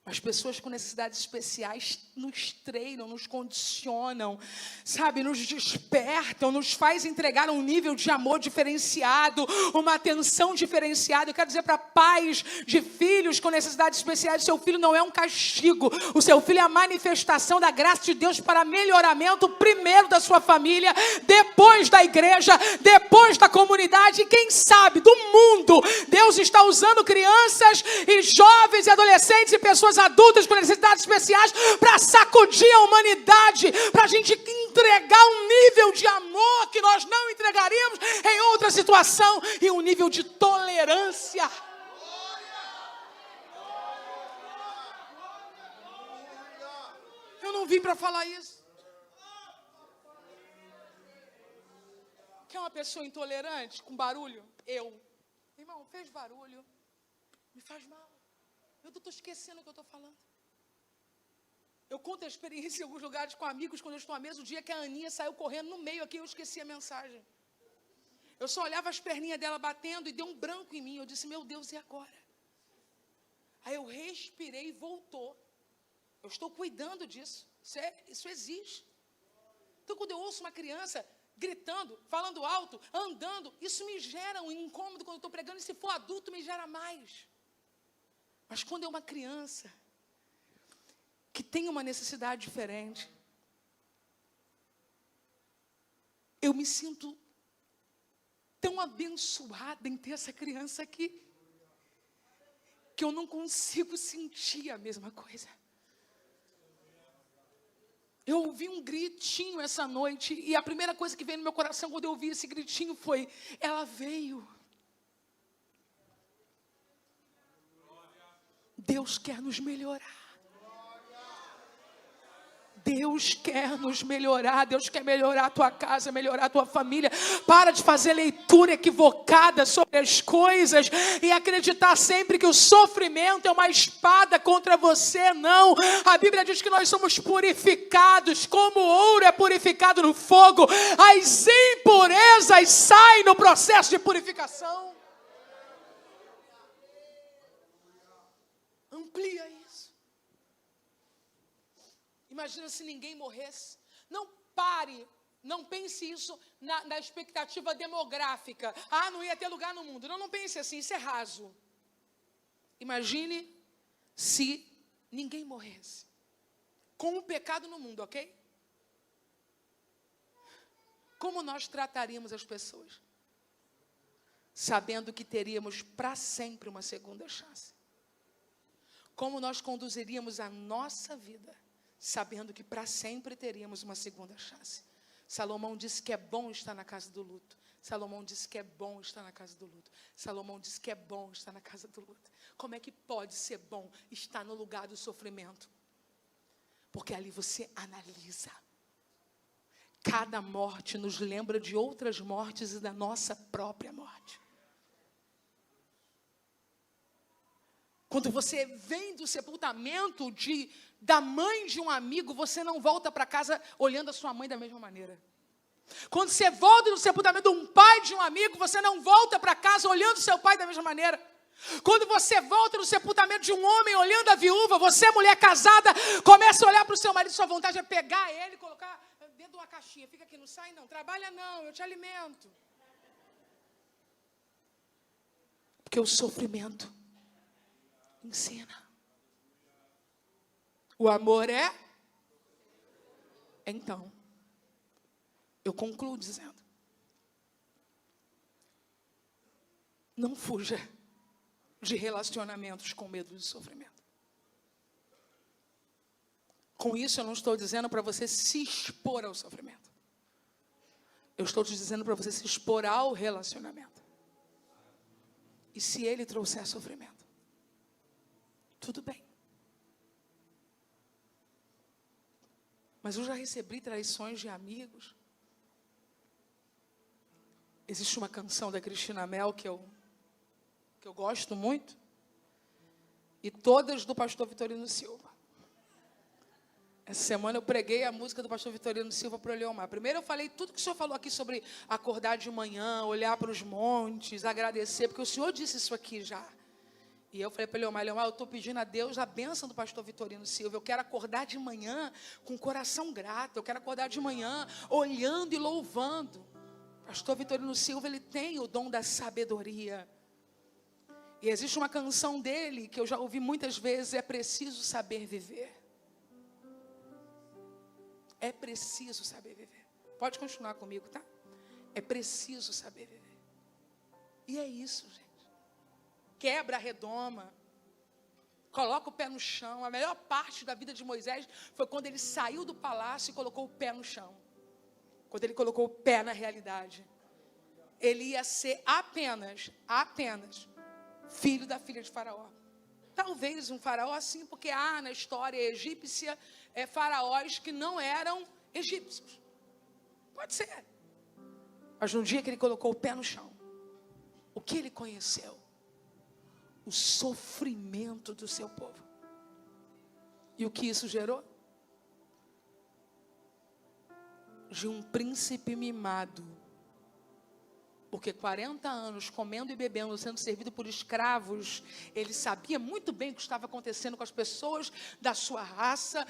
As pessoas com necessidades especiais nos treinam, nos condicionam, sabe, nos despertam, nos faz entregar um nível de amor diferenciado, uma atenção diferenciada. Eu quero dizer para pais de filhos com necessidades especiais, seu filho não é um castigo, o seu filho é a manifestação da graça de Deus para melhoramento, primeiro da sua família, depois da igreja, depois da comunidade e quem sabe do mundo. Deus está usando crianças e jovens e adolescentes e pessoas adultas com necessidades especiais para sacudir a humanidade, para a gente entregar um nível de amor que nós não entregaríamos em outra situação e um nível de tolerância. Eu não vim para falar isso. Quer uma pessoa intolerante com barulho? Irmão, fez barulho, me faz mal. Eu estou esquecendo o que eu estou falando. Eu conto a experiência em alguns lugares com amigos, quando eu estou à mesa, o dia que a Aninha saiu correndo no meio aqui, eu esqueci a mensagem. Eu só olhava as perninhas dela batendo e deu um branco em mim. Eu disse, meu Deus, e agora? Aí eu respirei e voltou. Eu estou cuidando disso. Isso existe. Então, quando eu ouço uma criança gritando, falando alto, andando, isso me gera um incômodo quando eu estou pregando. E se for adulto, me gera mais. Mas quando é uma criança que tem uma necessidade diferente, eu me sinto tão abençoada em ter essa criança aqui, que eu não consigo sentir a mesma coisa. Eu ouvi um gritinho essa noite, e a primeira coisa que veio no meu coração quando eu ouvi esse gritinho foi, ela veio. Deus quer nos melhorar. Deus quer nos melhorar. Deus quer melhorar a tua casa, melhorar a tua família. Para de fazer leitura equivocada sobre as coisas e acreditar sempre que o sofrimento é uma espada contra você. Não. A Bíblia diz que nós somos purificados como o ouro é purificado no fogo. As impurezas saem no processo de purificação. Amplia isso. Imagina se ninguém morresse. Não pare, não pense isso na expectativa demográfica. Não ia ter lugar no mundo. Não pense assim, isso é raso. Imagine se ninguém morresse. Com o pecado no mundo, ok? Como nós trataríamos as pessoas? Sabendo que teríamos para sempre uma segunda chance. Como nós conduziríamos a nossa vida, sabendo que para sempre teríamos uma segunda chance. Salomão disse que é bom estar na casa do luto. Salomão disse que é bom estar na casa do luto. Salomão disse que é bom estar na casa do luto. Como é que pode ser bom estar no lugar do sofrimento? Porque ali você analisa. Cada morte nos lembra de outras mortes e da nossa própria morte. Quando você vem do sepultamento da mãe de um amigo, você não volta para casa olhando a sua mãe da mesma maneira. Quando você volta do sepultamento de um pai de um amigo, você não volta para casa olhando seu pai da mesma maneira. Quando você volta do sepultamento de um homem olhando a viúva, você, mulher casada, começa a olhar para o seu marido, sua vontade é pegar ele e colocar dentro de uma caixinha. Fica aqui, não sai não, trabalha não, eu te alimento. Porque o sofrimento ensina. O amor é? Então, eu concluo dizendo, não fuja de relacionamentos com medo de sofrimento. Com isso eu não estou dizendo para você se expor ao sofrimento. Eu estou te dizendo para você se expor ao relacionamento. E se ele trouxer sofrimento, tudo bem. Mas eu já recebi traições de amigos. Existe uma canção da Cristina Mel que eu gosto muito. E todas do pastor Vitorino Silva. Essa semana eu preguei a música do pastor Vitorino Silva para o Leomar. Primeiro eu falei tudo que o senhor falou aqui sobre acordar de manhã, olhar para os montes, agradecer, porque o senhor disse isso aqui já. E eu falei para ele, eu estou pedindo a Deus a bênção do pastor Vitorino Silva. Eu quero acordar de manhã com o coração grato. Eu quero acordar de manhã olhando e louvando. Pastor Vitorino Silva, ele tem o dom da sabedoria. E existe uma canção dele que eu já ouvi muitas vezes, é preciso saber viver. É preciso saber viver. Pode continuar comigo, tá? É preciso saber viver. E é isso, gente. Quebra a redoma. Coloca o pé no chão. A melhor parte da vida de Moisés foi quando ele saiu do palácio e colocou o pé no chão. Quando ele colocou o pé na realidade. Ele ia ser apenas filho da filha de Faraó. Talvez um faraó assim, porque há na história egípcia faraós que não eram egípcios. Pode ser. Mas no dia que ele colocou o pé no chão, o que ele conheceu? O sofrimento do seu povo. E o que isso gerou? De um príncipe mimado. Porque 40 anos comendo e bebendo, sendo servido por escravos, ele sabia muito bem o que estava acontecendo com as pessoas da sua raça,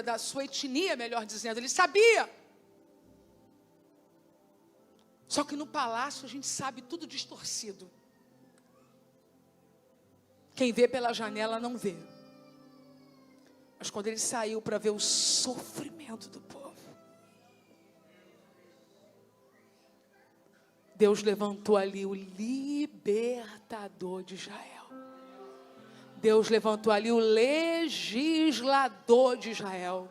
da sua etnia, melhor dizendo. Ele sabia. Só que no palácio a gente sabe tudo distorcido. Quem vê pela janela não vê. Mas quando ele saiu para ver o sofrimento do povo, Deus levantou ali o libertador de Israel. Deus levantou ali o legislador de Israel.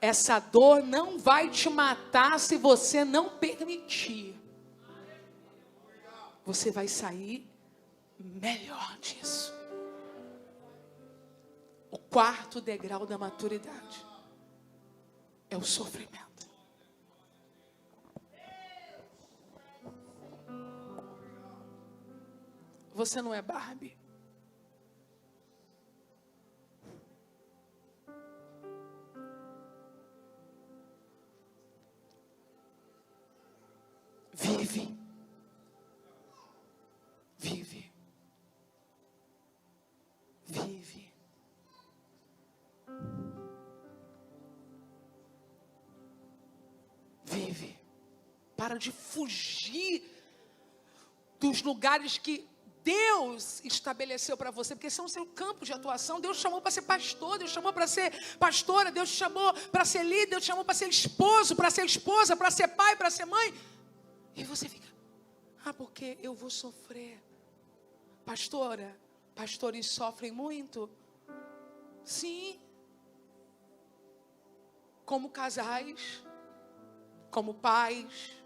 Essa dor não vai te matar se você não permitir. Você vai sair melhor disso. O quarto degrau da maturidade é o sofrimento. Você não é Barbie. Vive. Vive. Vive. Vive. Para de fugir dos lugares que Deus estabeleceu para você, porque são o seu campo de atuação. Deus chamou para ser pastor, Deus chamou para ser pastora, Deus chamou para ser líder, Deus chamou para ser esposo, para ser esposa, para ser pai, para ser mãe. E você fica, porque eu vou sofrer. Pastora, pastores sofrem muito? Sim. Como casais, como pais,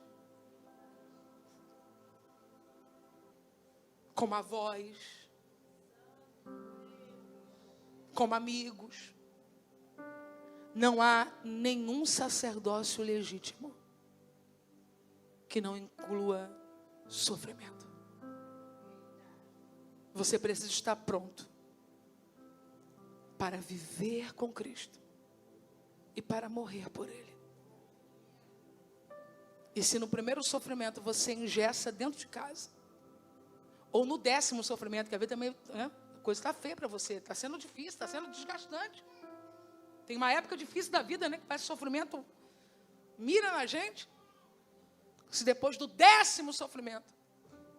como avós, como amigos. Não há nenhum sacerdócio legítimo que não inclua sofrimento. Você precisa estar pronto para viver com Cristo e para morrer por Ele. E se no primeiro sofrimento você engessa dentro de casa, ou no 10º sofrimento, quer ver também, a coisa está feia para você, está sendo difícil, está sendo desgastante. Tem uma época difícil da vida, né, que parece sofrimento mira na gente. Se depois do 10º sofrimento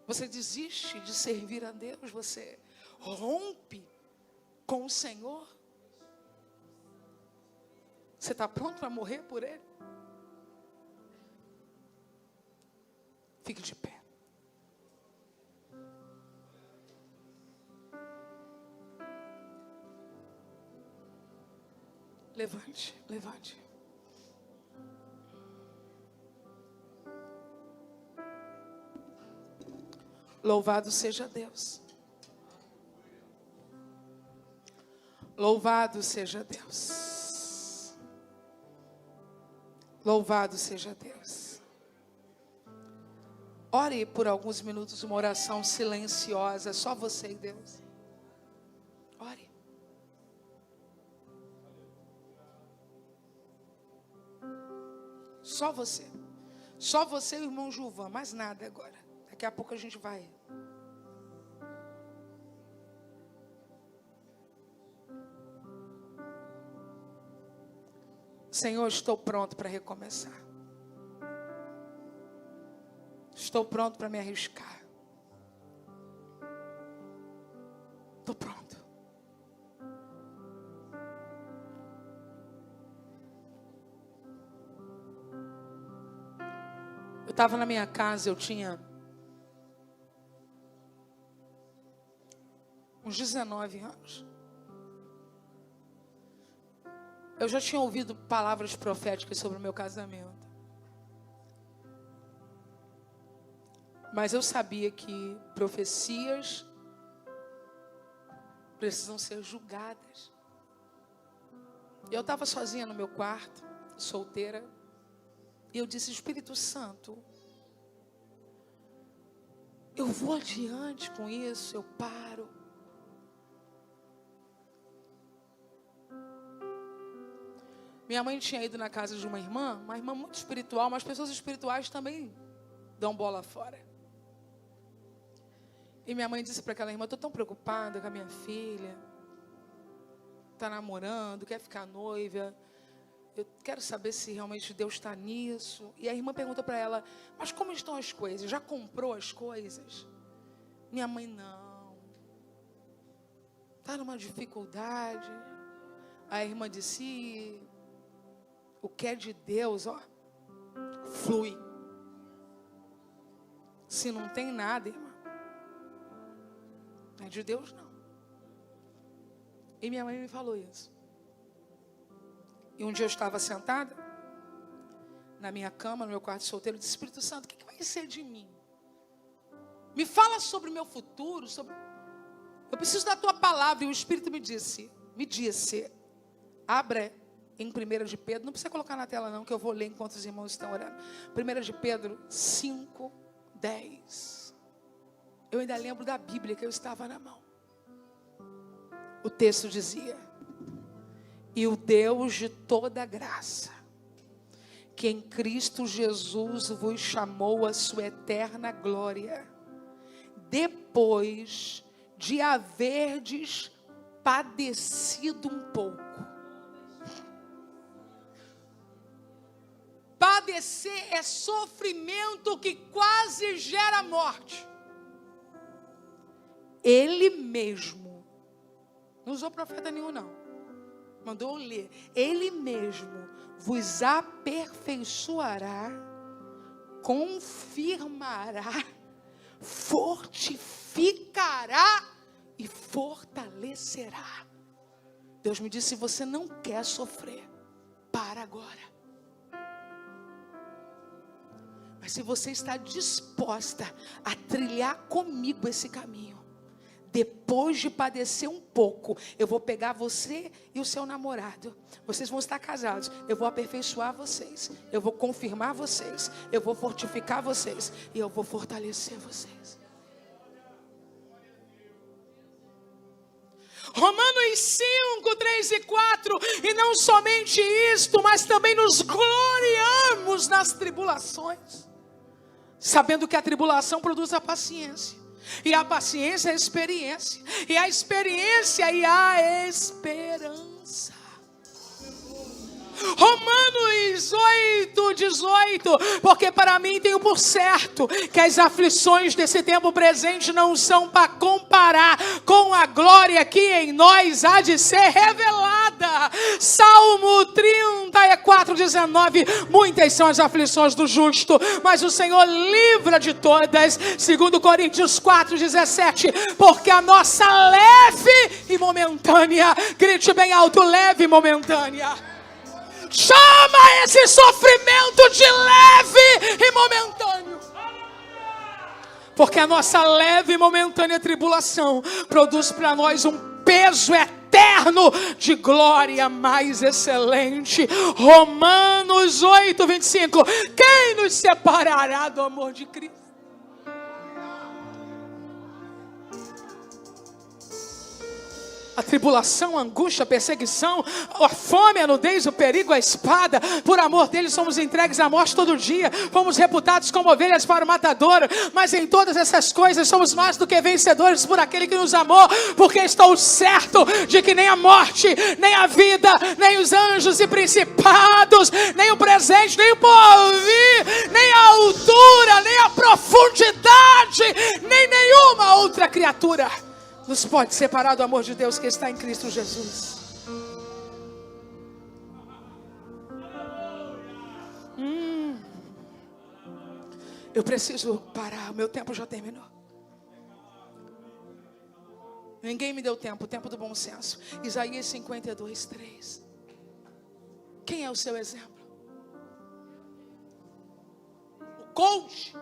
você desiste de servir a Deus, você rompe com o Senhor, você está pronto para morrer por Ele? Fique de pé. Levante, levante. Louvado seja Deus. Louvado seja Deus. Louvado seja Deus. Ore por alguns minutos uma oração silenciosa, só você e Deus. Ore. Só você. Só você e o irmão Gilvan, mais nada agora. Daqui a pouco a gente vai. Senhor, estou pronto para recomeçar. Estou pronto para me arriscar. Estou pronto. Eu estava na minha casa, eu tinha uns 19 anos. Eu já tinha ouvido palavras proféticas sobre o meu casamento. Mas eu sabia que profecias precisam ser julgadas. Eu estava sozinha no meu quarto, solteira. E eu disse, Espírito Santo, eu vou adiante com isso, eu paro. Minha mãe tinha ido na casa de uma irmã muito espiritual, mas pessoas espirituais também dão bola fora. E minha mãe disse para aquela irmã, estou tão preocupada com a minha filha, está namorando, quer ficar noiva, eu quero saber se realmente Deus está nisso. E a irmã perguntou para ela, mas como estão as coisas? Já comprou as coisas? Minha mãe, não. Está numa dificuldade. A irmã disse, o que é de Deus, ó, flui. Se não tem nada, irmã, não é de Deus, não. E minha mãe me falou isso. E um dia eu estava sentada na minha cama, no meu quarto solteiro, e disse, Espírito Santo, o que vai ser de mim? Me fala sobre o meu futuro, eu preciso da tua palavra. E o Espírito me disse, abra em 1 de Pedro, não precisa colocar na tela não, que eu vou ler enquanto os irmãos estão orando. 1 de Pedro 5, 10. Eu ainda lembro da Bíblia que eu estava na mão. O texto dizia, e o Deus de toda graça, que em Cristo Jesus vos chamou à sua eterna glória, depois de haverdes padecido um pouco. Padecer é sofrimento que quase gera morte. Ele mesmo, não usou profeta nenhum não, mandou eu ler, ele mesmo vos aperfeiçoará, confirmará, fortificará e fortalecerá. Deus me disse, se você não quer sofrer, para agora. Mas se você está disposta a trilhar comigo esse caminho, depois de padecer um pouco, eu vou pegar você e o seu namorado. Vocês vão estar casados. Eu vou aperfeiçoar vocês. Eu vou confirmar vocês. Eu vou fortificar vocês. E eu vou fortalecer vocês. Romanos 5, 3 e 4. E não somente isto, mas também nos gloriamos nas tribulações, sabendo que a tribulação produz a paciência. E a paciência é a experiência. E a experiência e a esperança. Romanos 8, 18. Porque para mim tenho por certo que as aflições desse tempo presente não são para comparar com a glória que em nós há de ser revelada. Salmo 34, 19. Muitas são as aflições do justo, mas o Senhor livra de todas. 2 Coríntios 4, 17. Porque a nossa leve e momentânea, grite bem alto, leve e momentânea. Chama esse sofrimento de leve e momentâneo. Porque a nossa leve e momentânea tribulação produz para nós um peso eterno de glória mais excelente. Romanos 8, 25. Quem nos separará do amor de Cristo? a tribulação, a angústia, a perseguição, a fome, a nudez, o perigo, a espada. Por amor dele somos entregues à morte todo dia. Fomos reputados como ovelhas para o matadouro. Mas em todas essas coisas somos mais do que vencedores por aquele que nos amou. Porque estou certo de que nem a morte, nem a vida, nem os anjos e principados, nem o presente, nem o porvir, nem a altura, nem a profundidade, nem nenhuma outra criatura nos pode separar do amor de Deus que está em Cristo Jesus. Eu preciso parar, o meu tempo já terminou. Ninguém me deu tempo, o tempo do bom senso. Isaías 52, 3. Quem é o seu exemplo? O coach.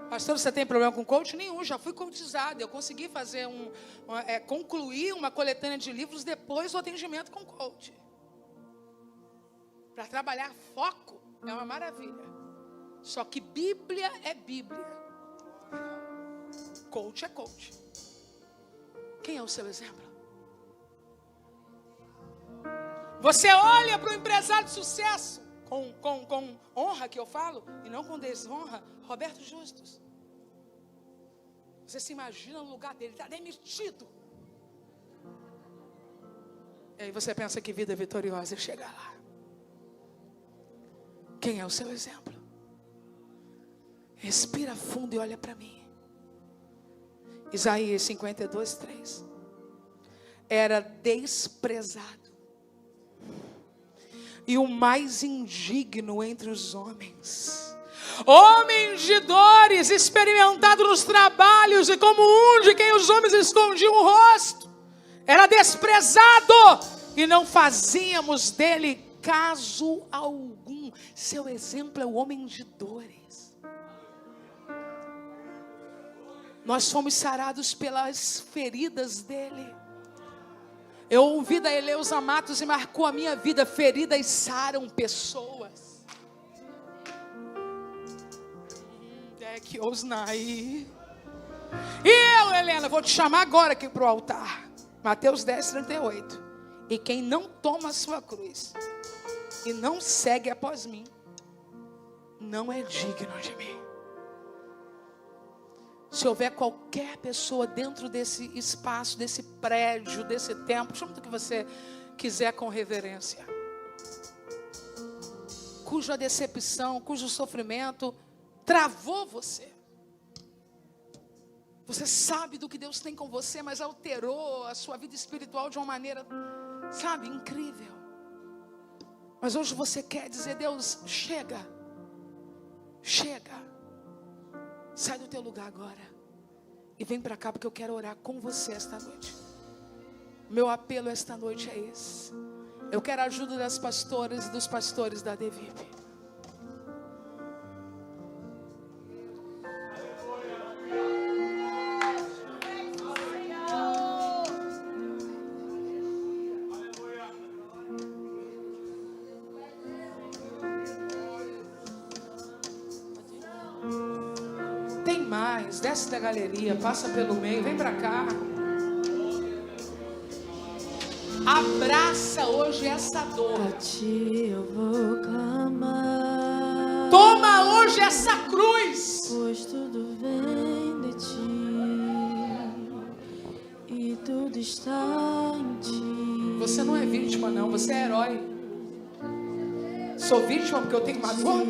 Pastor, você tem problema com coach? Nenhum, já fui coachizado. Eu consegui fazer concluir uma coletânea de livros depois do atendimento com coach. Para trabalhar foco é uma maravilha. Só que Bíblia é Bíblia. Coach é coach. Quem é o seu exemplo? Você olha para o empresário de sucesso com honra que eu falo, e não com desonra, Roberto Justus. Você se imagina no lugar dele, está demitido. E aí você pensa que vida vitoriosa é chegar lá. Quem é o seu exemplo? Respira fundo e olha para mim. Isaías 52, 3. Era desprezado e o mais indigno entre os homens, homem de dores, experimentado nos trabalhos, e como um de quem os homens escondiam o rosto. Era desprezado e não fazíamos dele caso algum. Seu exemplo é o homem de dores. Nós fomos sarados pelas feridas dele. Eu ouvi da Eleusa Matos e marcou a minha vida. Feridas saram pessoas. É que osnai. E eu, Helena, vou te chamar agora aqui para o altar. Mateus 10, 38. E quem não toma a sua cruz e não segue após mim, não é digno de mim. Se houver qualquer pessoa dentro desse espaço, desse prédio, desse templo, chama do que você quiser com reverência, cuja decepção, cujo sofrimento travou você. Você sabe do que Deus tem com você, mas alterou a sua vida espiritual de uma maneira, sabe, incrível. Mas hoje você quer dizer: Deus, chega. Sai do teu lugar agora e vem para cá, porque eu quero orar com você esta noite. Meu apelo esta noite é esse. Eu quero a ajuda das pastoras e dos pastores da DVIP. Desce da galeria, passa pelo meio, vem pra cá. Abraça hoje essa dor. A ti eu vou clamar. Toma hoje essa cruz. Pois tudo vem de ti e tudo está em ti. Você não é vítima, não, você é herói. Sou vítima porque eu tenho uma dor.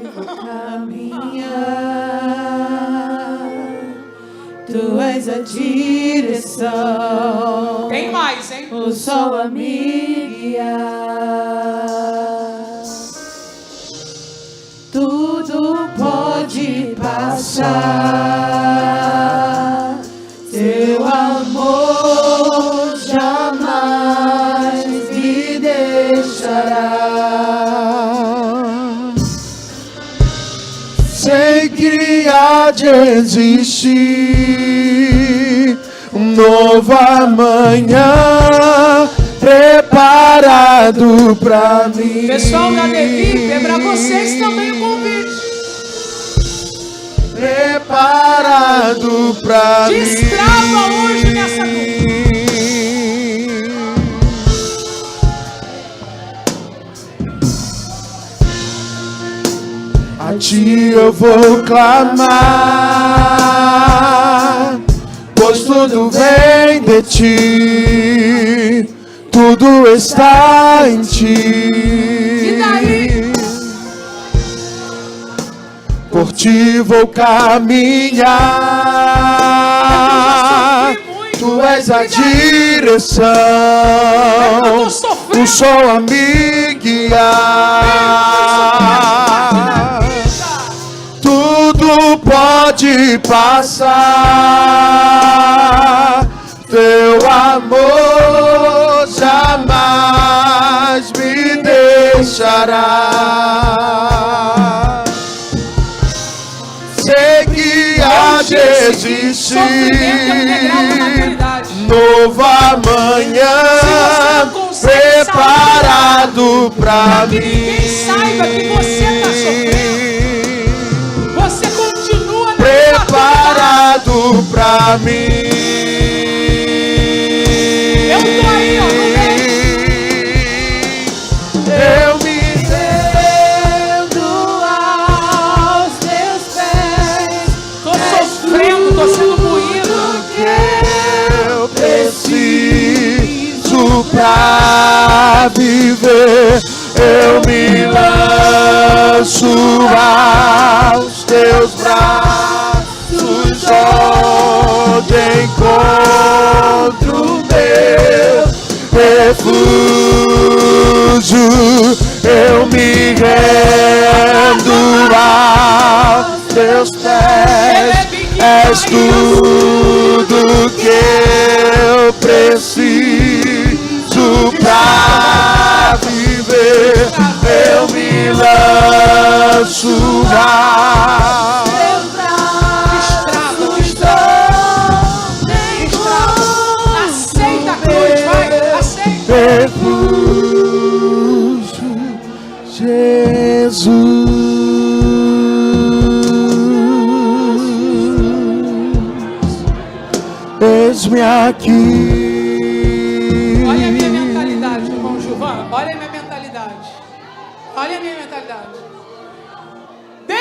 Tu és a direção. Tem mais, hein? O sol a me guiar. Tudo pode passar. Teu amor jamais me deixará. Sei que há de existir um novo amanhã preparado pra mim. Pessoal da DVIP, é pra vocês também o convite. preparado pra mim. Destrava hoje nessa dupla. A ti eu vou clamar, pois tudo vem de ti, tudo está em ti. E daí? Por ti vou caminhar, tu és a direção, o sol a me guiar. Tudo pode passar, teu amor jamais me deixará. Sei que há de existir nova manhã preparado pra mim. Ninguém saiba que você está sofrendo. Você continua preparado pra mim. Eu tô aí, ó, no meio. Eu me rendo aos teus pés. Tô sofrendo, tô sendo moído. Eu preciso pra viver. Eu me lanço aos teus braços, onde encontro meu refúgio. Eu me rendo aos teus pés. És tudo que eu preciso pra viver. Eu me lanço aos teus Destrava. Aceita a cruz, vai, aceita. refúgio, Jesus. Eis-me aqui. Olha a minha mentalidade, irmão Gilvan. Olha a minha mentalidade. Olha a minha mentalidade. Deus!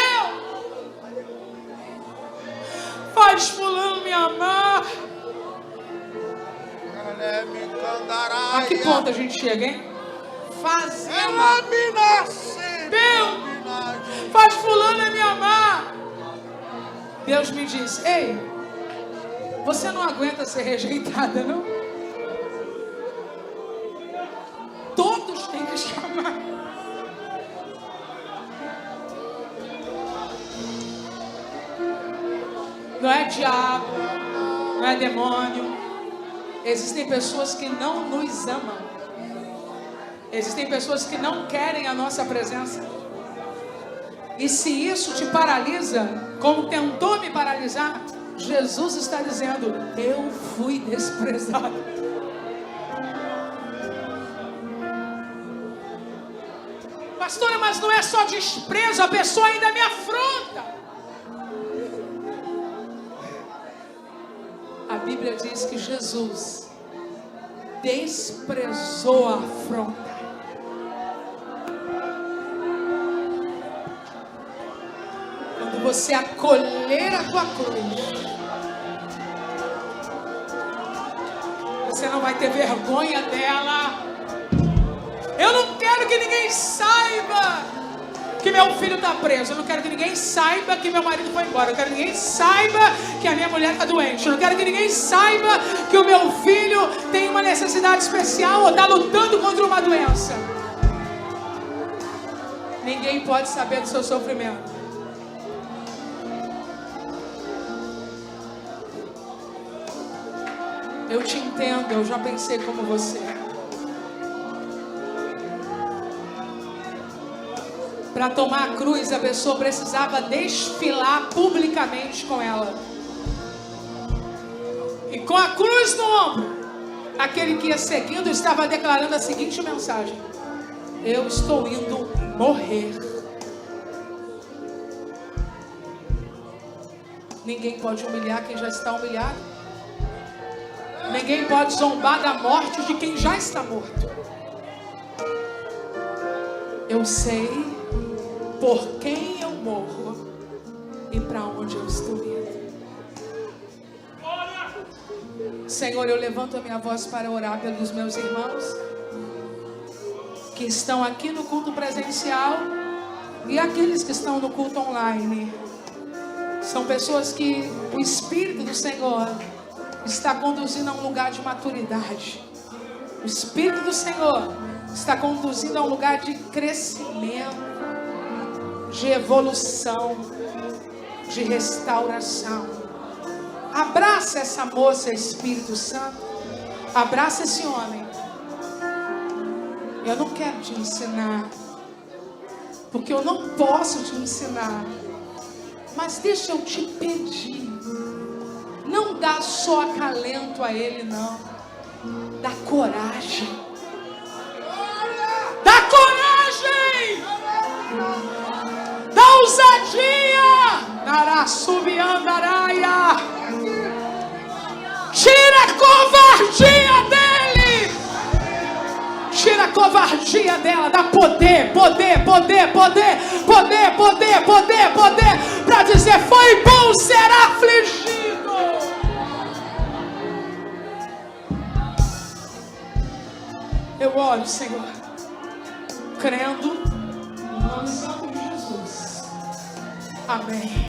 Faz fulano me amar. A que ponto a gente chega, hein? Fazer amar. Deus! Faz fulano me amar. Deus me diz: ei, você não aguenta ser rejeitada, não? Todos têm que chamar. Não é diabo, não é demônio. Existem pessoas que não nos amam. Existem pessoas que não querem a nossa presença. E se isso te paralisa, como tentou me paralisar, Jesus está dizendo: eu fui desprezado. Pastora, mas não é só desprezo, a pessoa ainda me afronta. A Bíblia diz que Jesus desprezou a afronta. Quando você acolher a tua cruz, você não vai ter vergonha dela. Eu não quero que ninguém saiba que meu filho está preso. Eu não quero que ninguém saiba que meu marido foi embora. Eu quero que ninguém saiba que a minha mulher está doente. Eu não quero que ninguém saiba que o meu filho tem uma necessidade especial ou está lutando contra uma doença. Ninguém pode saber do seu sofrimento. Eu te entendo, eu já pensei como você. Para tomar a cruz, a pessoa precisava desfilar publicamente com ela. E com a cruz no ombro, aquele que ia seguindo estava declarando a seguinte mensagem: eu estou indo morrer. Ninguém pode humilhar quem já está humilhado. Ninguém pode zombar da morte de quem já está morto. Eu sei por quem eu morro e para onde eu estou indo. Senhor, eu levanto a minha voz para orar pelos meus irmãos que estão aqui no culto presencial e aqueles que estão no culto online. São pessoas que o Espírito do Senhor está conduzindo a um lugar de maturidade. O Espírito do Senhor está conduzindo a um lugar de crescimento, de evolução, de restauração. Abraça essa moça, Espírito Santo. Abraça esse homem. Eu não quero te ensinar, porque eu não posso te ensinar. Mas deixa eu te pedir. Não dá só acalento a ele, não. Dá coragem. Dá coragem. Dá ousadia. Narasubiandaraia. Tira a covardia dele. Tira a covardia dela. Dá poder, poder, poder, poder, poder, poder, poder, poder, para dizer: foi bom ser afligido. Eu oro, Senhor, crendo no nome santo de Jesus. Amém.